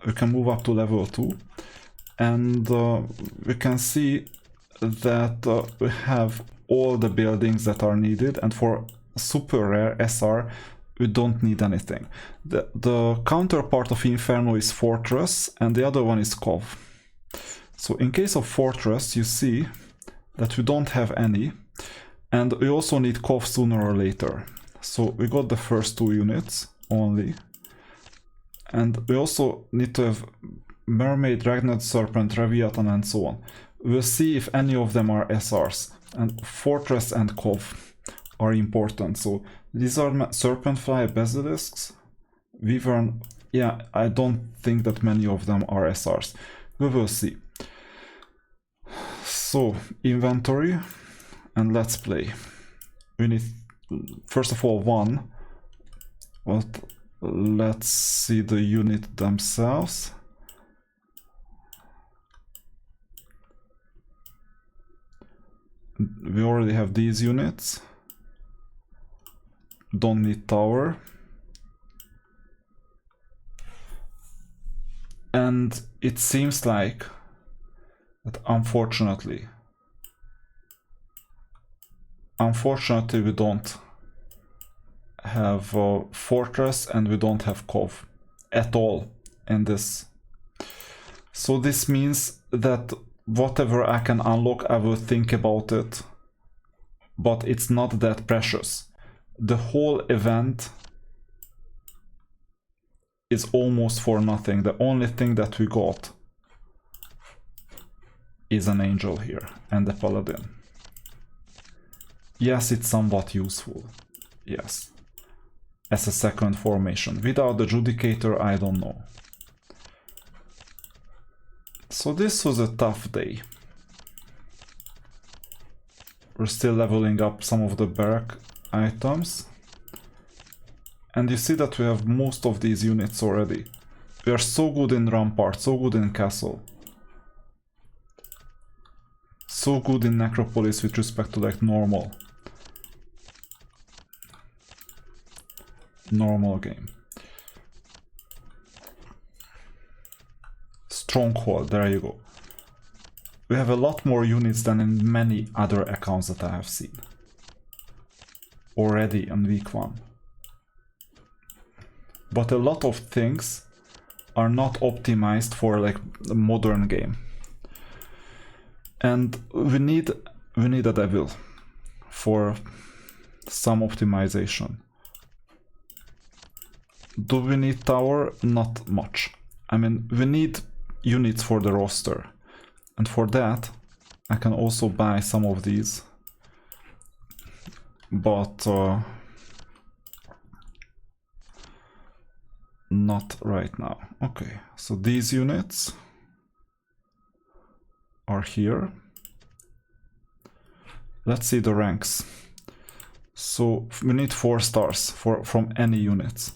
We can move up to level 2. And we can see that we have all the buildings that are needed. And for super rare SR, we don't need anything. The counterpart of Inferno is Fortress, and the other one is Cov. So in case of Fortress, you see that we don't have any. And we also need Cov sooner or later. So we got the first 2 units only. And we also need to have Mermaid, Dragned Serpent, Leviathan, and so on. We'll see if any of them are SRs. And Fortress and Cov are important. So these are Serpentfly, Basilisks, Wyvern. Yeah, I don't think that many of them are SRs. We will see. So, inventory, and let's play. We need, first of all, 1. But let's see the unit themselves. We already have these units. Don't need tower. And it seems like that, unfortunately, unfortunately we don't have Fortress and we don't have Cove at all in this. So this means that whatever I can unlock, I will think about it, but it's not that precious. The whole event is almost for nothing. The only thing that we got is an angel here and a paladin. Yes, it's somewhat useful. Yes. As a second formation. Without the Judicator, I don't know. So this was a tough day. We're still leveling up some of the barrack items. And you see that we have most of these units already. We are so good in Rampart, so good in Castle. So good in Necropolis with respect to like normal game. Stronghold, there you go. We have a lot more units than in many other accounts that I have seen already on week 1. But a lot of things are not optimized for like the modern game. And we need a devil for some optimization. Do we need tower? Not much. I mean, we need units for the roster. And for that, I can also buy some of these. But not right now. Okay, so these units are here. Let's see the ranks. So we need 4 stars from any units.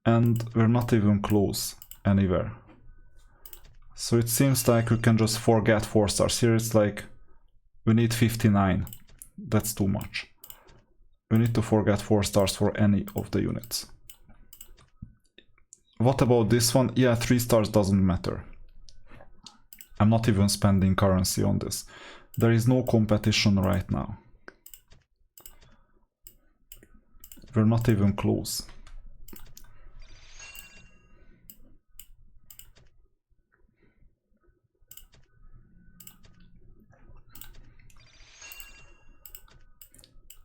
And we're not even close anywhere. So it seems like we can just forget 4 stars. Here it's like we need 59. That's too much. We need to forget 4 stars for any of the units. What about this one? Yeah, 3 stars doesn't matter. I'm not even spending currency on this. There is no competition right now. We're not even close.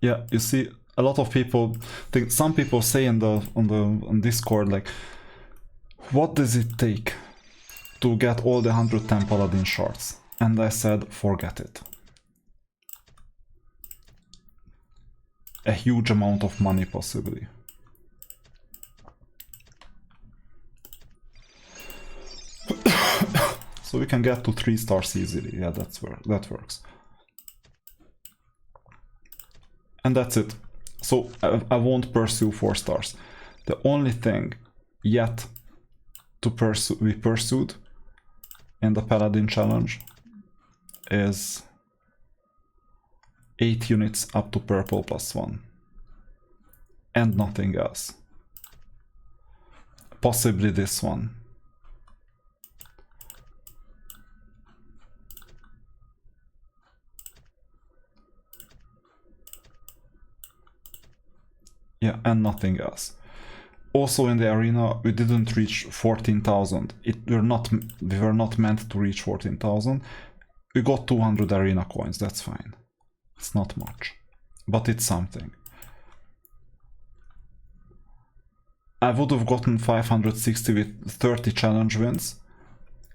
Yeah, you see, a lot of people think, some people say on Discord, like, what does it take to get all the 110 paladin shards? And I said, forget it. A huge amount of money, possibly. So we can get to 3 stars easily. Yeah, that works. And that's it. So I won't pursue 4 stars. The only thing yet to be pursued in the Paladin challenge is 8 units up to purple +1. And nothing else. Possibly this one. Yeah, and nothing else. Also in the arena, we didn't reach 14,000. We were not meant to reach 14,000. We got 200 arena coins, that's fine. It's not much, but it's something. I would have gotten 560 with 30 challenge wins.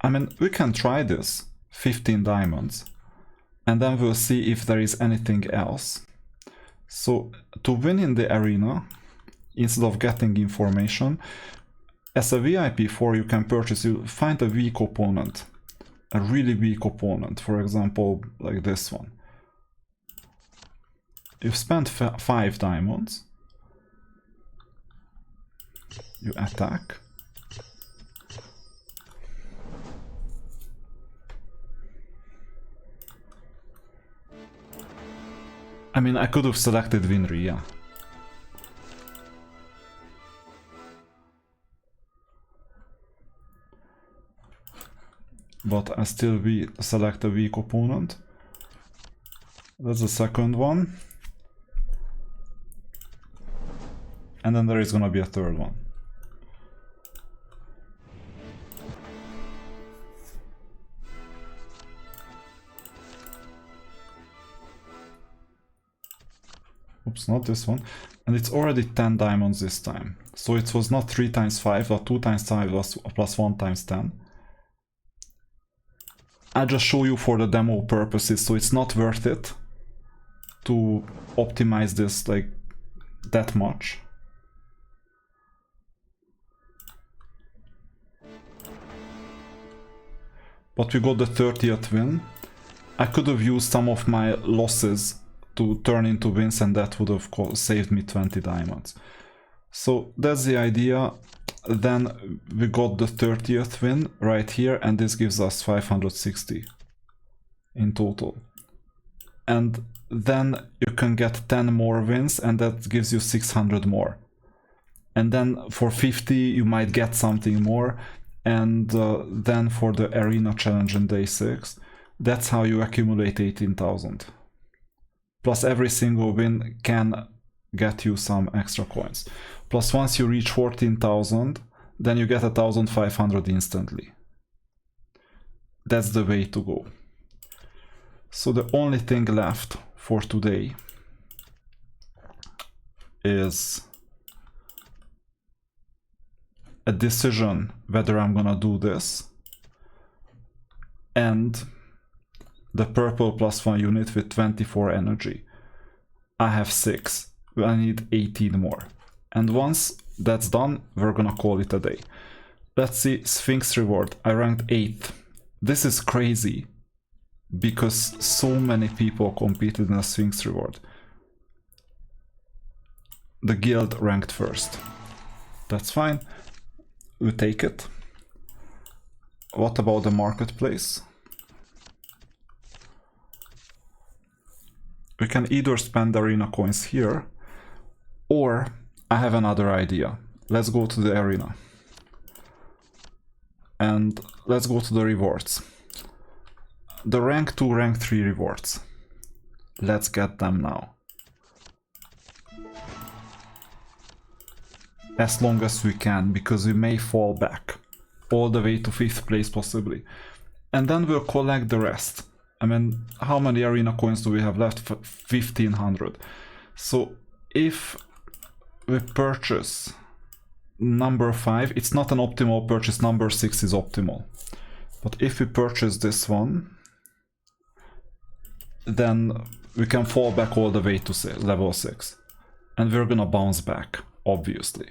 I mean, we can try this. 15 diamonds. And then we'll see if there is anything else. So, to win in the arena, instead of getting information, as a VIP 4 you can purchase, you find a weak opponent. A really weak opponent, for example, like this one. You've spent 5 diamonds. You attack. I mean, I could have selected Winry, yeah. but I still select a weak opponent. That's the second one. And then there is gonna be a third one. Oops, not this one. And it's already 10 diamonds this time. So it was not 3 times 5, but 2 times 5 plus 1 times 10. I just show you for the demo purposes, so it's not worth it to optimize this like that much. But we got the 30th win. I could have used some of my losses to turn into wins, and that would have saved me 20 diamonds. So that's the idea. Then we got the 30th win right here, and this gives us 560 in total. And then you can get 10 more wins, and that gives you 600 more. And then for 50 you might get something more, and then for the arena challenge in day 6, that's how you accumulate 18,000. Plus every single win can get you some extra coins. Plus once you reach 14,000, then you get 1,500 instantly. That's the way to go. So the only thing left for today is a decision whether I'm gonna do this and the purple +1 unit with 24 energy. I have 6. I need 18 more. And once that's done, we're gonna call it a day. Let's see, Sphinx reward. I ranked 8th. This is crazy because so many people competed in a Sphinx reward. The guild ranked 1st. That's fine. We take it. What about the marketplace? We can either spend arena coins here, or I have another idea. Let's go to the arena. And let's go to the rewards. The rank 2, rank 3 rewards. Let's get them now. As long as we can, because we may fall back all the way to 5th place possibly. And then we'll collect the rest. I mean, how many arena coins do we have left? 1,500. So if we purchase number 5, it's not an optimal purchase, number 6 is optimal. But if we purchase this one, then we can fall back all the way to level 6. And we're gonna bounce back, obviously.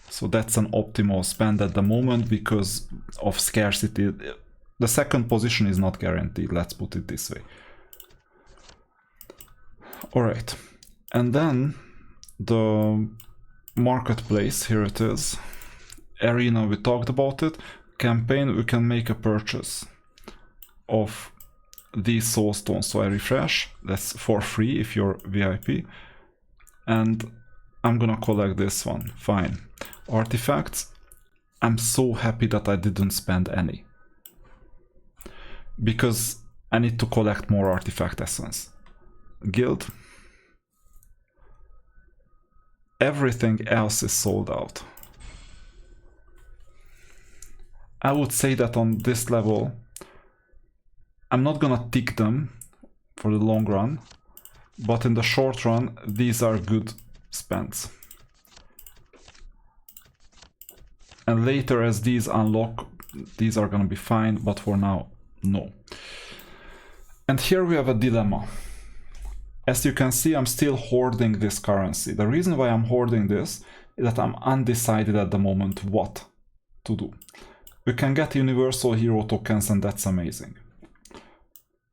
So that's an optimal spend at the moment because of scarcity. The second position is not guaranteed, let's put it this way. Alright, and then the marketplace, here it is. Arena, we talked about it. Campaign, we can make a purchase of these soul stones. So I refresh, that's for free if you're VIP. And I'm gonna collect this one, fine. Artifacts, I'm so happy that I didn't spend any. Because I need to collect more artifact essence. Guild. Everything else is sold out. I would say that on this level, I'm not gonna tick them for the long run, but in the short run, these are good spends. And later as these unlock, these are gonna be fine, but for now, no. And here we have a dilemma. As you can see, I'm still hoarding this currency. The reason why I'm hoarding this is that I'm undecided at the moment what to do. We can get universal hero tokens, and that's amazing.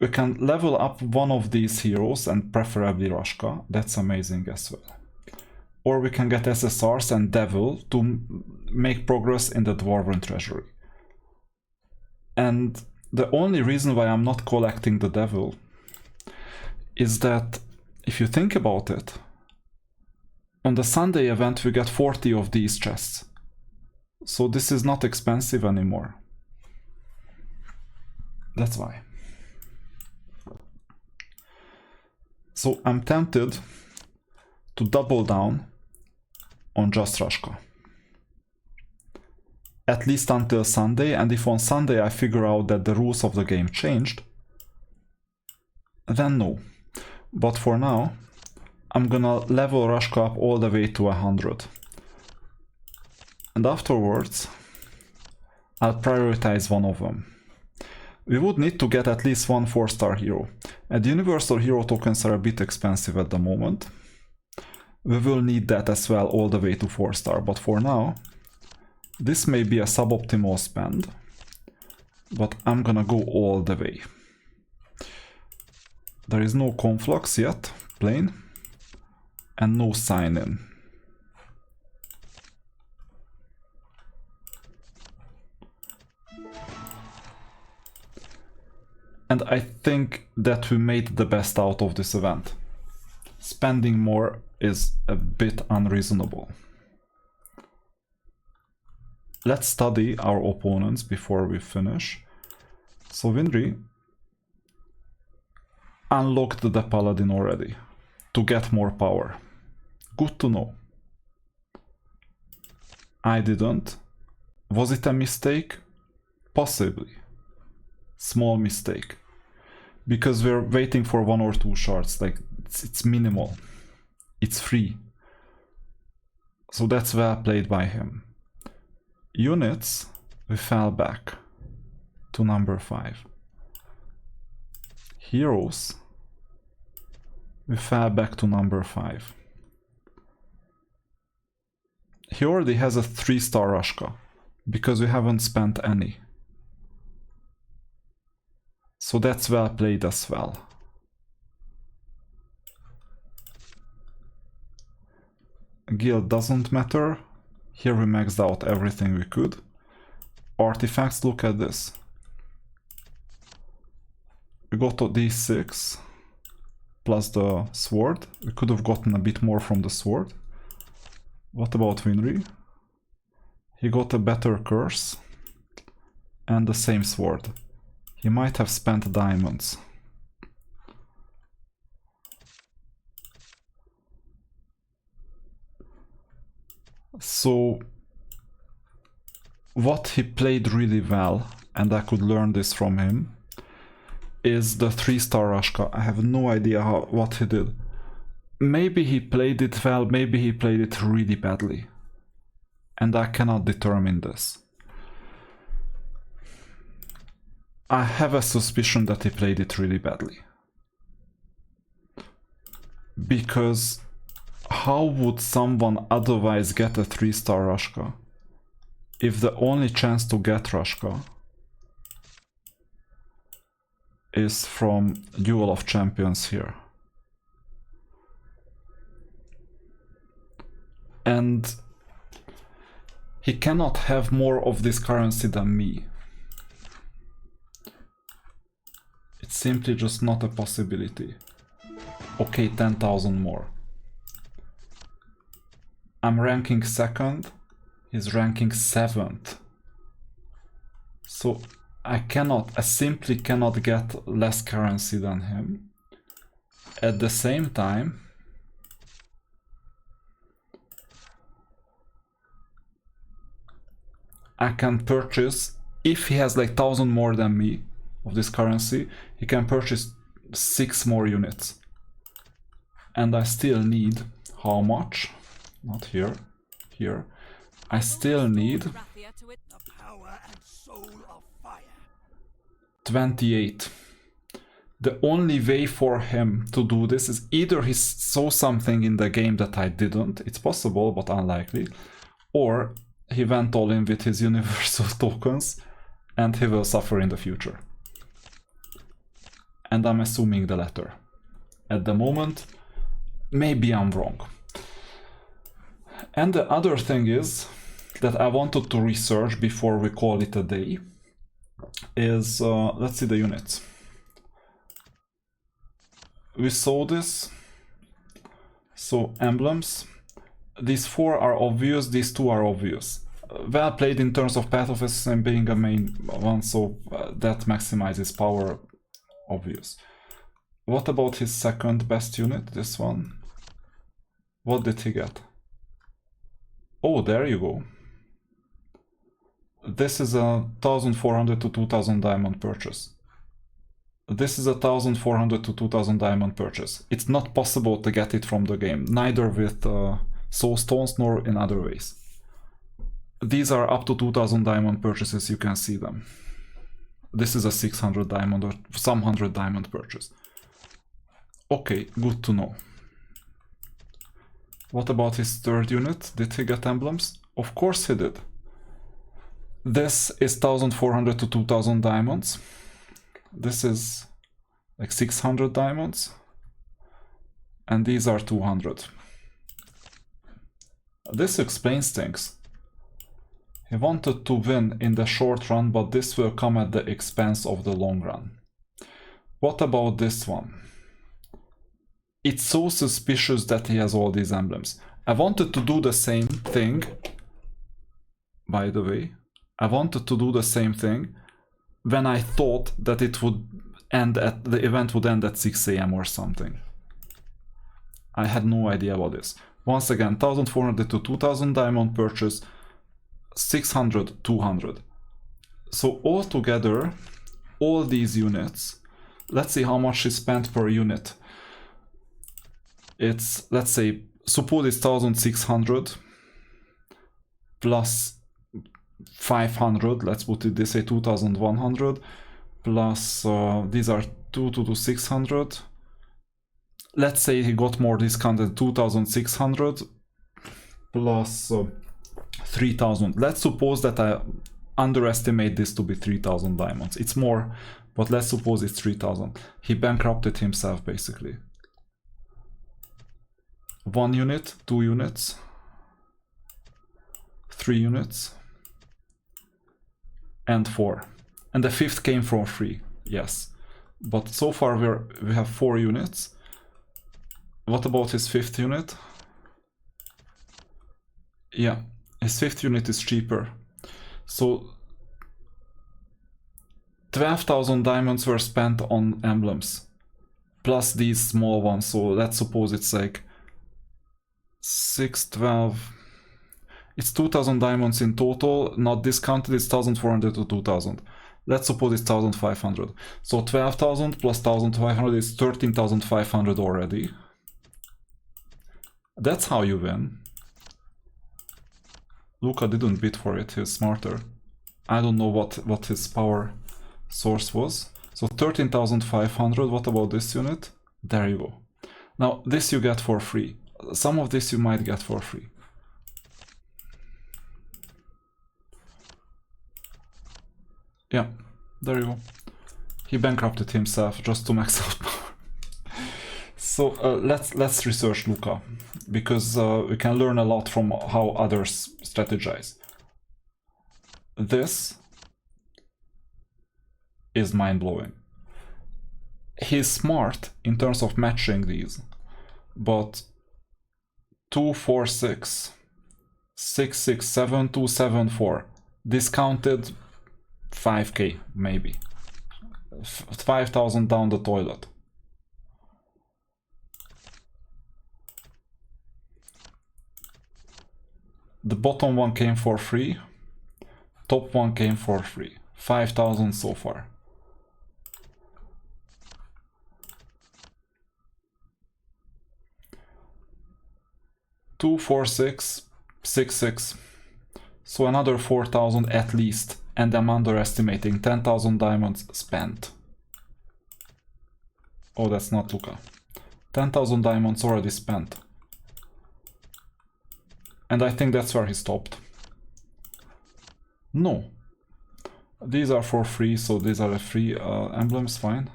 We can level up one of these heroes, and preferably Rashka, that's amazing as well. Or we can get SSRs and Devil to make progress in the Dwarven Treasury. And the only reason why I'm not collecting the Devil is that, if you think about it, on the Sunday event we get 40 of these chests. So this is not expensive anymore. That's why. So I'm tempted to double down on just Rashka. At least until Sunday, and if on Sunday I figure out that the rules of the game changed, then no. But for now, I'm gonna level Rashka up all the way to 100. And afterwards, I'll prioritize one of them. We would need to get at least one 4-star hero. And universal hero tokens are a bit expensive at the moment. We will need that as well all the way to 4-star, but for now, this may be a suboptimal spend, but I'm gonna go all the way. There is no conflux yet, plain, and no sign-in. And I think that we made the best out of this event. Spending more is a bit unreasonable. Let's study our opponents before we finish. So Winry unlocked the Paladin already to get more power. Good to know. I didn't. Was it a mistake? Possibly. Small mistake. Because we're waiting for 1 or 2 shards, like it's minimal. It's free. So that's well played by him. Units, we fell back to number 5. Heroes, we fell back to number 5. He already has a 3-star Rashka, because we haven't spent any. So that's well played as well. Guild doesn't matter. Here we maxed out everything we could. Artifacts, look at this. We got a d6 plus the sword. We could have gotten a bit more from the sword. What about Winry? He got a better curse and the same sword. He might have spent diamonds. So what he played really well, and I could learn this from him, is the 3-star Rashka. I have no idea what he did. Maybe he played it well, maybe he played it really badly. And I cannot determine this. I have a suspicion that he played it really badly. Because how would someone otherwise get a 3-star Rashka if the only chance to get Rashka is from Duel of Champions here? And he cannot have more of this currency than me. It's simply just not a possibility. Okay, 10,000 more. I'm ranking 2nd, he's ranking 7th. So I simply cannot get less currency than him. At the same time, I can purchase, if he has like 1,000 more than me of this currency, he can purchase 6 more units. And I still need, how much? Not here, here. I still need 28. The only way for him to do this is either he saw something in the game that I didn't, it's possible but unlikely, or he went all in with his universal tokens and he will suffer in the future. And I'm assuming the latter. At the moment, maybe I'm wrong. And the other thing is that I wanted to research before we call it a day is, let's see the units. We saw this. So emblems. These 4 are obvious, these 2 are obvious. well played in terms of Path of Assassin being a main one, so that maximizes power, obvious. What about his second best unit, this one? What did he get? Oh, there you go. This is a 1400 to 2000 diamond purchase. This is a 1400 to 2000 diamond purchase. It's not possible to get it from the game, neither with soul stones nor in other ways. These are up to 2000 diamond purchases, you can see them. This is a 600 diamond or some 100 diamond purchase. Okay, good to know. What about his third unit? Did he get emblems? Of course he did. This is 1400 to 2000 diamonds. This is like 600 diamonds. And these are 200. This explains things. He wanted to win in the short run, but this will come at the expense of the long run. What about this one? It's so suspicious that he has all these emblems. I wanted to do the same thing, by the way. I wanted to do the same thing when I thought that it would end at the event would end at 6 AM or something. I had no idea about this. Once again, 1400 to 2000 diamond purchase, 600, 200. So altogether, all these units, let's see how much is spent per unit. It's, let's say, suppose it's 1600 plus 500, let's put it this way, 2100 plus these are 2 to 600. Let's say he got more discounted, 2600 plus 3000. Let's suppose that I underestimate this to be 3000 diamonds. It's more, but let's suppose it's 3000. He bankrupted himself basically. 1 unit, 2 units, 3 units, and 4. And the 5th came for free, yes. But so far we have 4 units. What about his 5th unit? Yeah, his 5th unit is cheaper. So 12,000 diamonds were spent on emblems, plus these small ones. So let's suppose it's like 6, 12. It's 2000 diamonds in total, not discounted. It's 1400 to 2000. Let's suppose it's 1500. So 12,000 plus 1500 is 13,500 already. That's how you win. Luca didn't bid for it, he's smarter. I don't know what his power source was. So 13,500, what about this unit? There you go. Now this you get for free. Some of this you might get for free. Yeah, there you go. He bankrupted himself just to max out power. So let's research Luca, because we can learn a lot from how others strategize. This is mind-blowing. He's smart in terms of matching these, but 2, 4, 6, 6, 6, 7, 2, 7, 4, discounted 5k maybe, 5,000 down the toilet. The bottom one came for free, top one came for free, 5,000 so far. Two, 4, 6, 6, 6. So another 4,000 at least, and I'm underestimating 10,000 diamonds spent. Oh, that's not Luca. 10,000 diamonds already spent. And I think that's where he stopped. No. These are for free, so these are the free emblems, fine.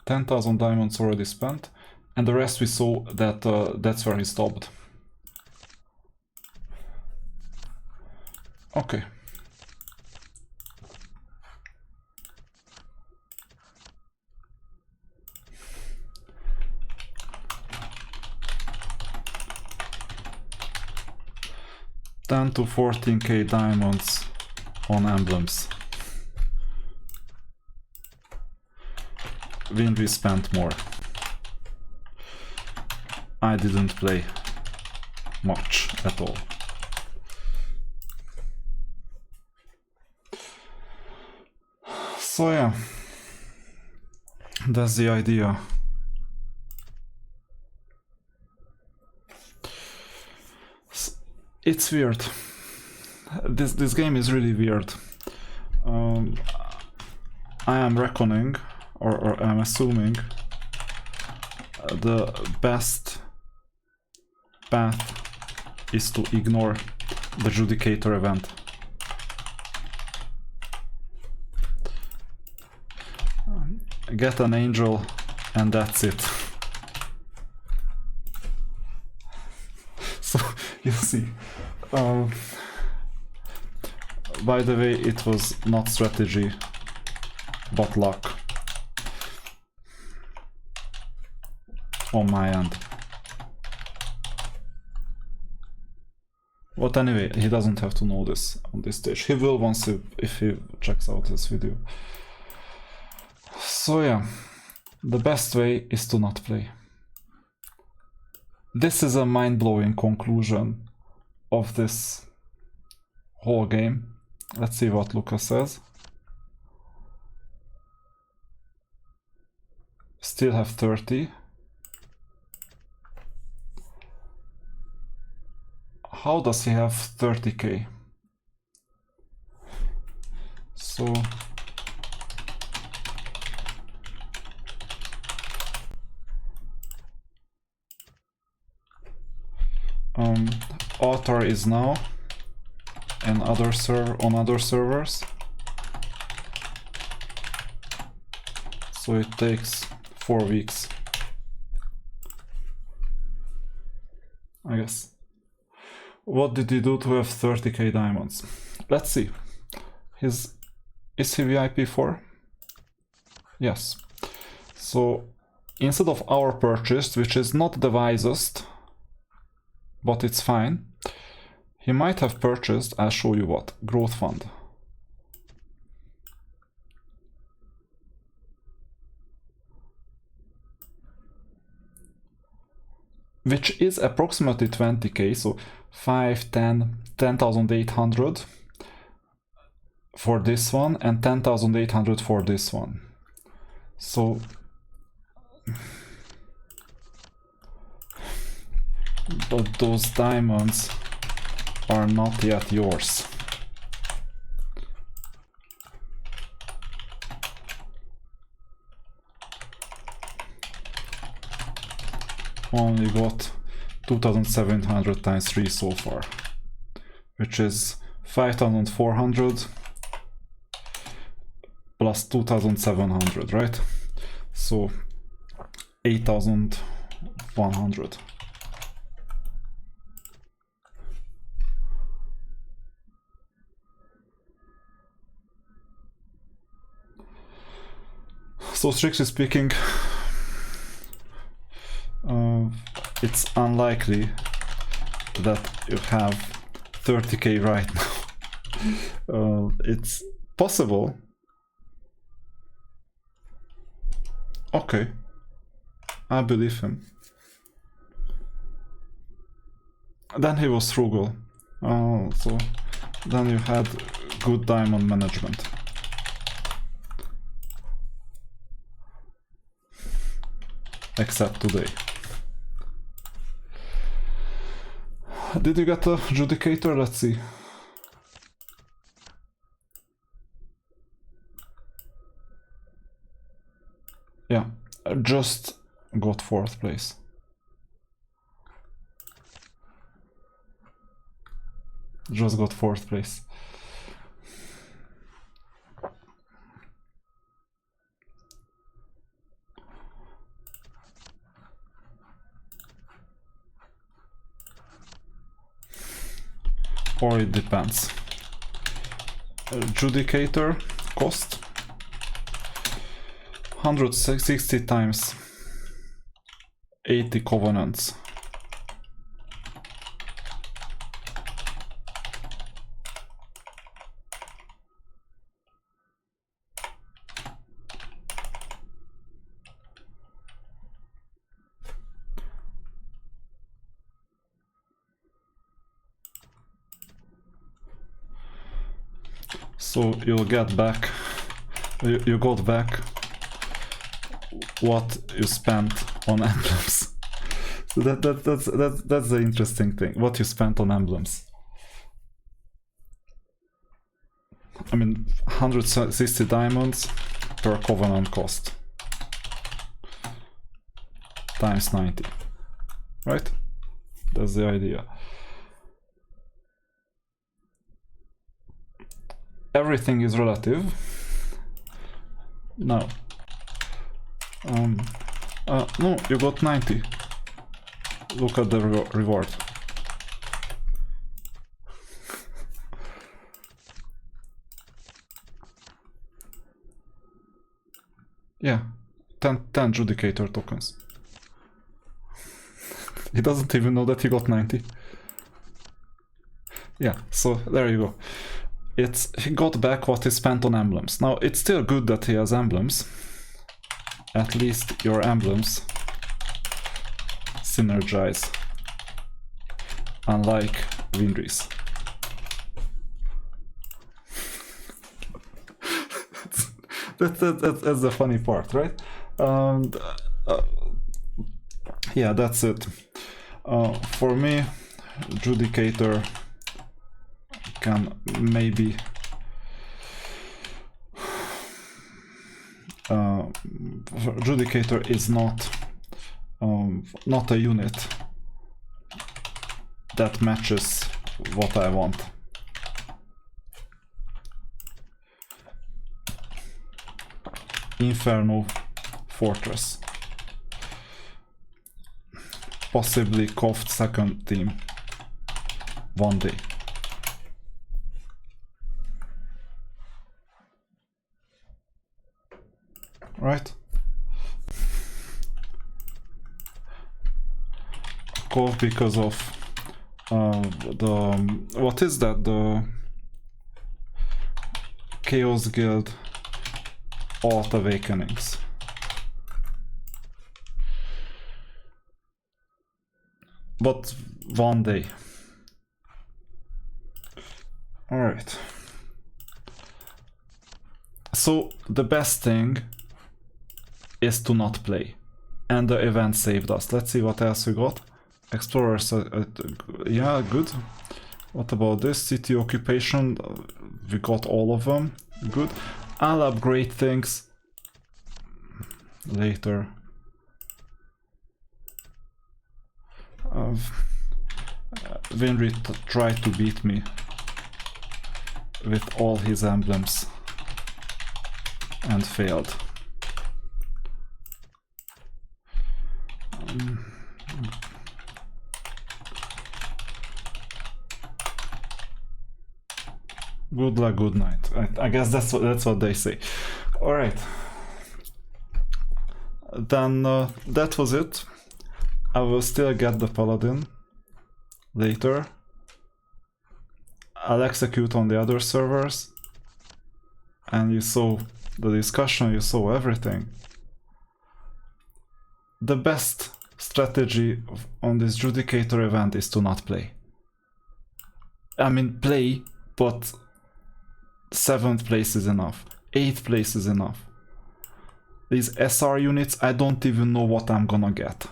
10,000 diamonds already spent. And the rest we saw that that's where he stopped. Okay. 10 to 14k diamonds on emblems. When we spent more. I didn't play much at all. So yeah, that's the idea. It's weird. This game is really weird. I am reckoning, or I'm assuming, the best path is to ignore the Judicator event. Get an angel and that's it. So you see, by the way, it was not strategy but luck on my end. But anyway, he doesn't have to know this on this stage. He will once if he checks out this video. So yeah, the best way is to not play. This is a mind-blowing conclusion of this whole game. Let's see what Lucas says. Still have 30. How does he have 30k? So author is now on other servers, so it takes 4 weeks, I guess. What did he do to have 30k diamonds? Let's see. Is he VIP 4? Yes. So instead of our purchase, which is not the wisest, but it's fine, he might have purchased, I'll show you what, growth fund. Which is approximately 20k, so 5, 10, 10,800 for this one and 10,800 for this one. So but those diamonds are not yet yours. Only got 2,700 times 3 so far, which is 5,400 plus 2,700, right? So 8,100. So strictly speaking, it's unlikely that you have 30k right now. It's possible. Okay, I believe him. Then he was frugal. So then you had good diamond management. Except today. Did you get a Judicator? Let's see. Yeah, just got 4th place. Just got 4th place. Or it depends. Judicator cost 160 times 80 covenants. So you'll get back, you got back what you spent on emblems. So that's the interesting thing, what you spent on emblems. I mean, 160 diamonds per covenant cost. Times 90. Right? That's the idea. Everything is relative. Now. No, you got 90. Look at the reward. Yeah, 10 Judicator tokens. He doesn't even know that he got 90. Yeah, so there you go. He got back what he spent on emblems. Now, it's still good that he has emblems. At least your emblems synergize. Unlike Winry's. That's the funny part, right? Yeah, that's it. For me, Judicator can maybe Judicator is not a unit that matches what I want. Inferno Fortress. Possibly Koft second team. One day. Right? Koft because of what is that? The Chaos Guild Alt Awakenings. But one day. Alright. So the best thing is to not play. And the event saved us. Let's see what else we got. Explorers, yeah, good. What about this? City occupation, we got all of them. Good. I'll upgrade things later. Winry tried to beat me with all his emblems and failed. Good luck, good night. I guess that's what they say. All right. Then that was it. I will still get the paladin later. I'll execute on the other servers. And you saw the discussion, you saw everything. The best strategy on this Judicator event is to not play. I mean, play, but 7th place is enough. 8th place is enough. These SR units, I don't even know what I'm gonna get.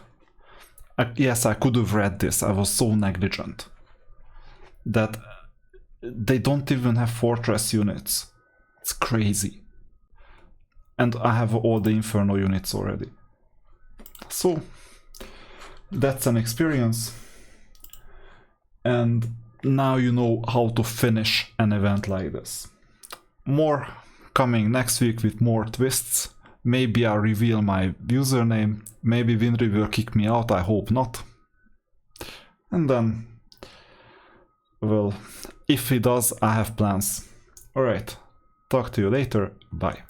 Yes, I could have read this. I was so negligent. That they don't even have fortress units. It's crazy. And I have all the Inferno units already. So, that's an experience. And now you know how to finish an event like this. More coming next week with more twists. Maybe I'll reveal my username. Maybe Winry will kick me out. I hope not. And then, well, if he does, I have plans. Alright, talk to you later. Bye.